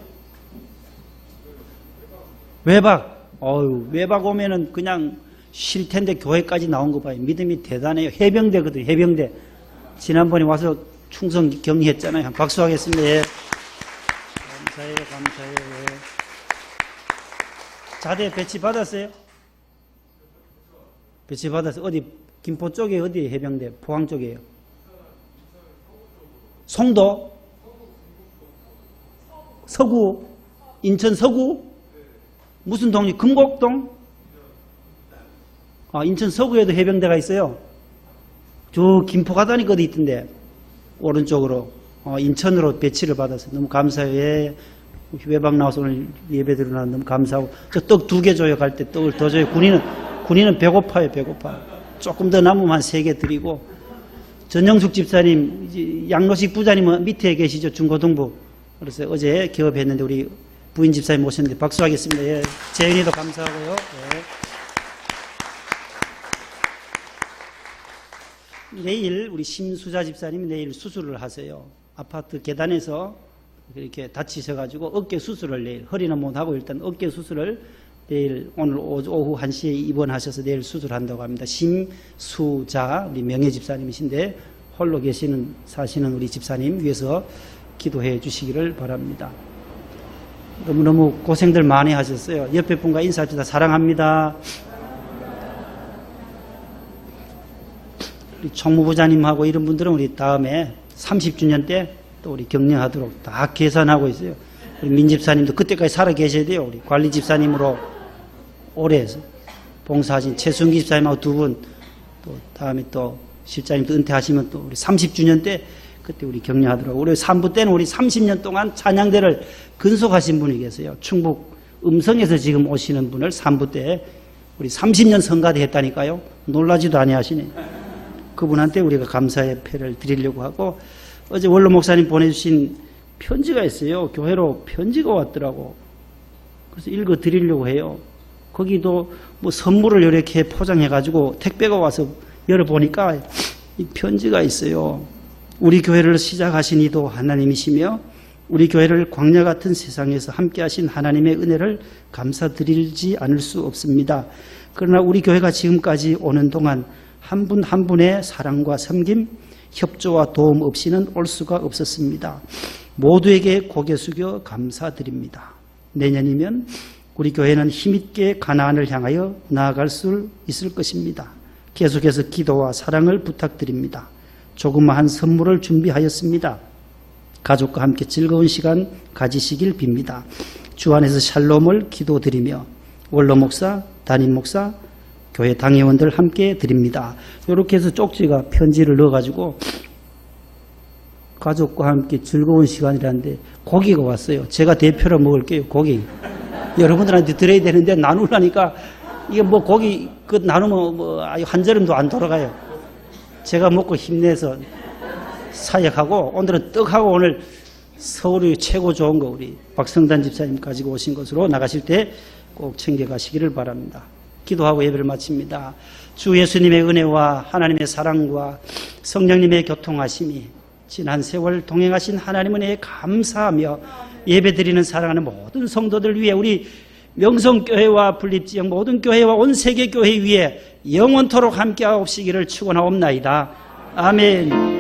A: 외박. 외박 오면은 그냥 쉴 텐데 교회까지 나온 거 봐요. 믿음이 대단해요. 해병대거든요. 해병대. 지난번에 와서 충성 격리했잖아요. 박수하겠습니다. 예. 감사해요. 감사해요. 예. 자대 배치 받았어요? 배치 받았어요. 어디 김포 쪽에 어디 해병대? 포항 쪽이에요. 송도? 서구? 인천 서구? 무슨 동이? 금곡동? 인천 서구에도 해병대가 있어요. 저 김포 가다니까 어디 있던데 오른쪽으로 인천으로 배치를 받아서 너무 감사해요. 예. 외박 나와서 오늘 예배 드리나 너무 감사하고 저 떡 2개 줘요. 갈 때 떡을 더 줘요. 군인은 배고파요. 배고파. 조금 더 남으면 한 3개 드리고 전영숙 집사님 양로식 부자님은 밑에 계시죠. 중고등부. 그래서 어제 개업했는데 우리 부인 집사님 모셨는데 박수하겠습니다. 예. 재윤이도 감사하고요. 예. 내일 우리 심수자 집사님이 내일 수술을 하세요. 아파트 계단에서 이렇게 다치셔가지고 어깨 수술을 내일 허리는 못하고 일단 어깨 수술을 내일 오늘 오후 1시에 입원하셔서 내일 수술한다고 합니다. 심수자 우리 명예 집사님이신데 홀로 사시는 우리 집사님 위해서 기도해 주시기를 바랍니다. 너무너무 고생들 많이 하셨어요. 옆에 분과 인사합시다. 사랑합니다. 우리 총무부장님하고 이런 분들은 우리 다음에 30주년 때 또 우리 격려하도록 다 계산하고 있어요. 우리 민집사님도 그때까지 살아 계셔야 돼요. 우리 관리집사님으로 오래 봉사하신 최순기 집사님하고 2분, 또 다음에 또 실장님도 은퇴하시면 또 우리 30주년 때 그때 우리 격려하도록. 우리 3부 때는 우리 30년 동안 찬양대를 근속하신 분이 계세요. 충북 음성에서 지금 오시는 분을 3부 때 우리 30년 성가대 했다니까요. 놀라지도 아니하시네. 그분한테 우리가 감사의 패를 드리려고 하고 어제 원로 목사님 보내주신 편지가 있어요. 교회로 편지가 왔더라고. 그래서 읽어 드리려고 해요. 거기도 뭐 선물을 이렇게 포장해가지고 택배가 와서 열어보니까 이 편지가 있어요. 우리 교회를 시작하신 이도 하나님이시며 우리 교회를 광야 같은 세상에서 함께하신 하나님의 은혜를 감사드리지 않을 수 없습니다. 그러나 우리 교회가 지금까지 오는 동안 한 분 한 분의 사랑과 섬김, 협조와 도움 없이는 올 수가 없었습니다. 모두에게 고개 숙여 감사드립니다. 내년이면 우리 교회는 힘있게 가나안을 향하여 나아갈 수 있을 것입니다. 계속해서 기도와 사랑을 부탁드립니다. 조그마한 선물을 준비하였습니다. 가족과 함께 즐거운 시간 가지시길 빕니다. 주 안에서 샬롬을 기도드리며 원로 목사, 담임 목사, 교회 당회원들 함께 드립니다. 이렇게 해서 쪽지가 편지를 넣어가지고 가족과 함께 즐거운 시간이라는데 고기가 왔어요. 제가 대표로 먹을게요. 고기. 여러분들한테 드려야 되는데 나누려니까 이게 뭐 고기 그 나누면 뭐 한 걸음도 안 돌아가요. 제가 먹고 힘내서 사역하고 오늘은 떡하고 오늘 서울의 최고 좋은 거 우리 박성단 집사님 가지고 오신 것으로 나가실 때 꼭 챙겨가시기를 바랍니다. 기도하고 예배를 마칩니다. 주 예수님의 은혜와 하나님의 사랑과 성령님의 교통하심이 지난 세월 동행하신 하나님 은혜에 감사하며 예배드리는 사랑하는 모든 성도들 위해 우리 명성교회와 분립지역 모든 교회와 온 세계 교회 위에 영원토록 함께하옵시기를 축원하옵나이다. 아멘.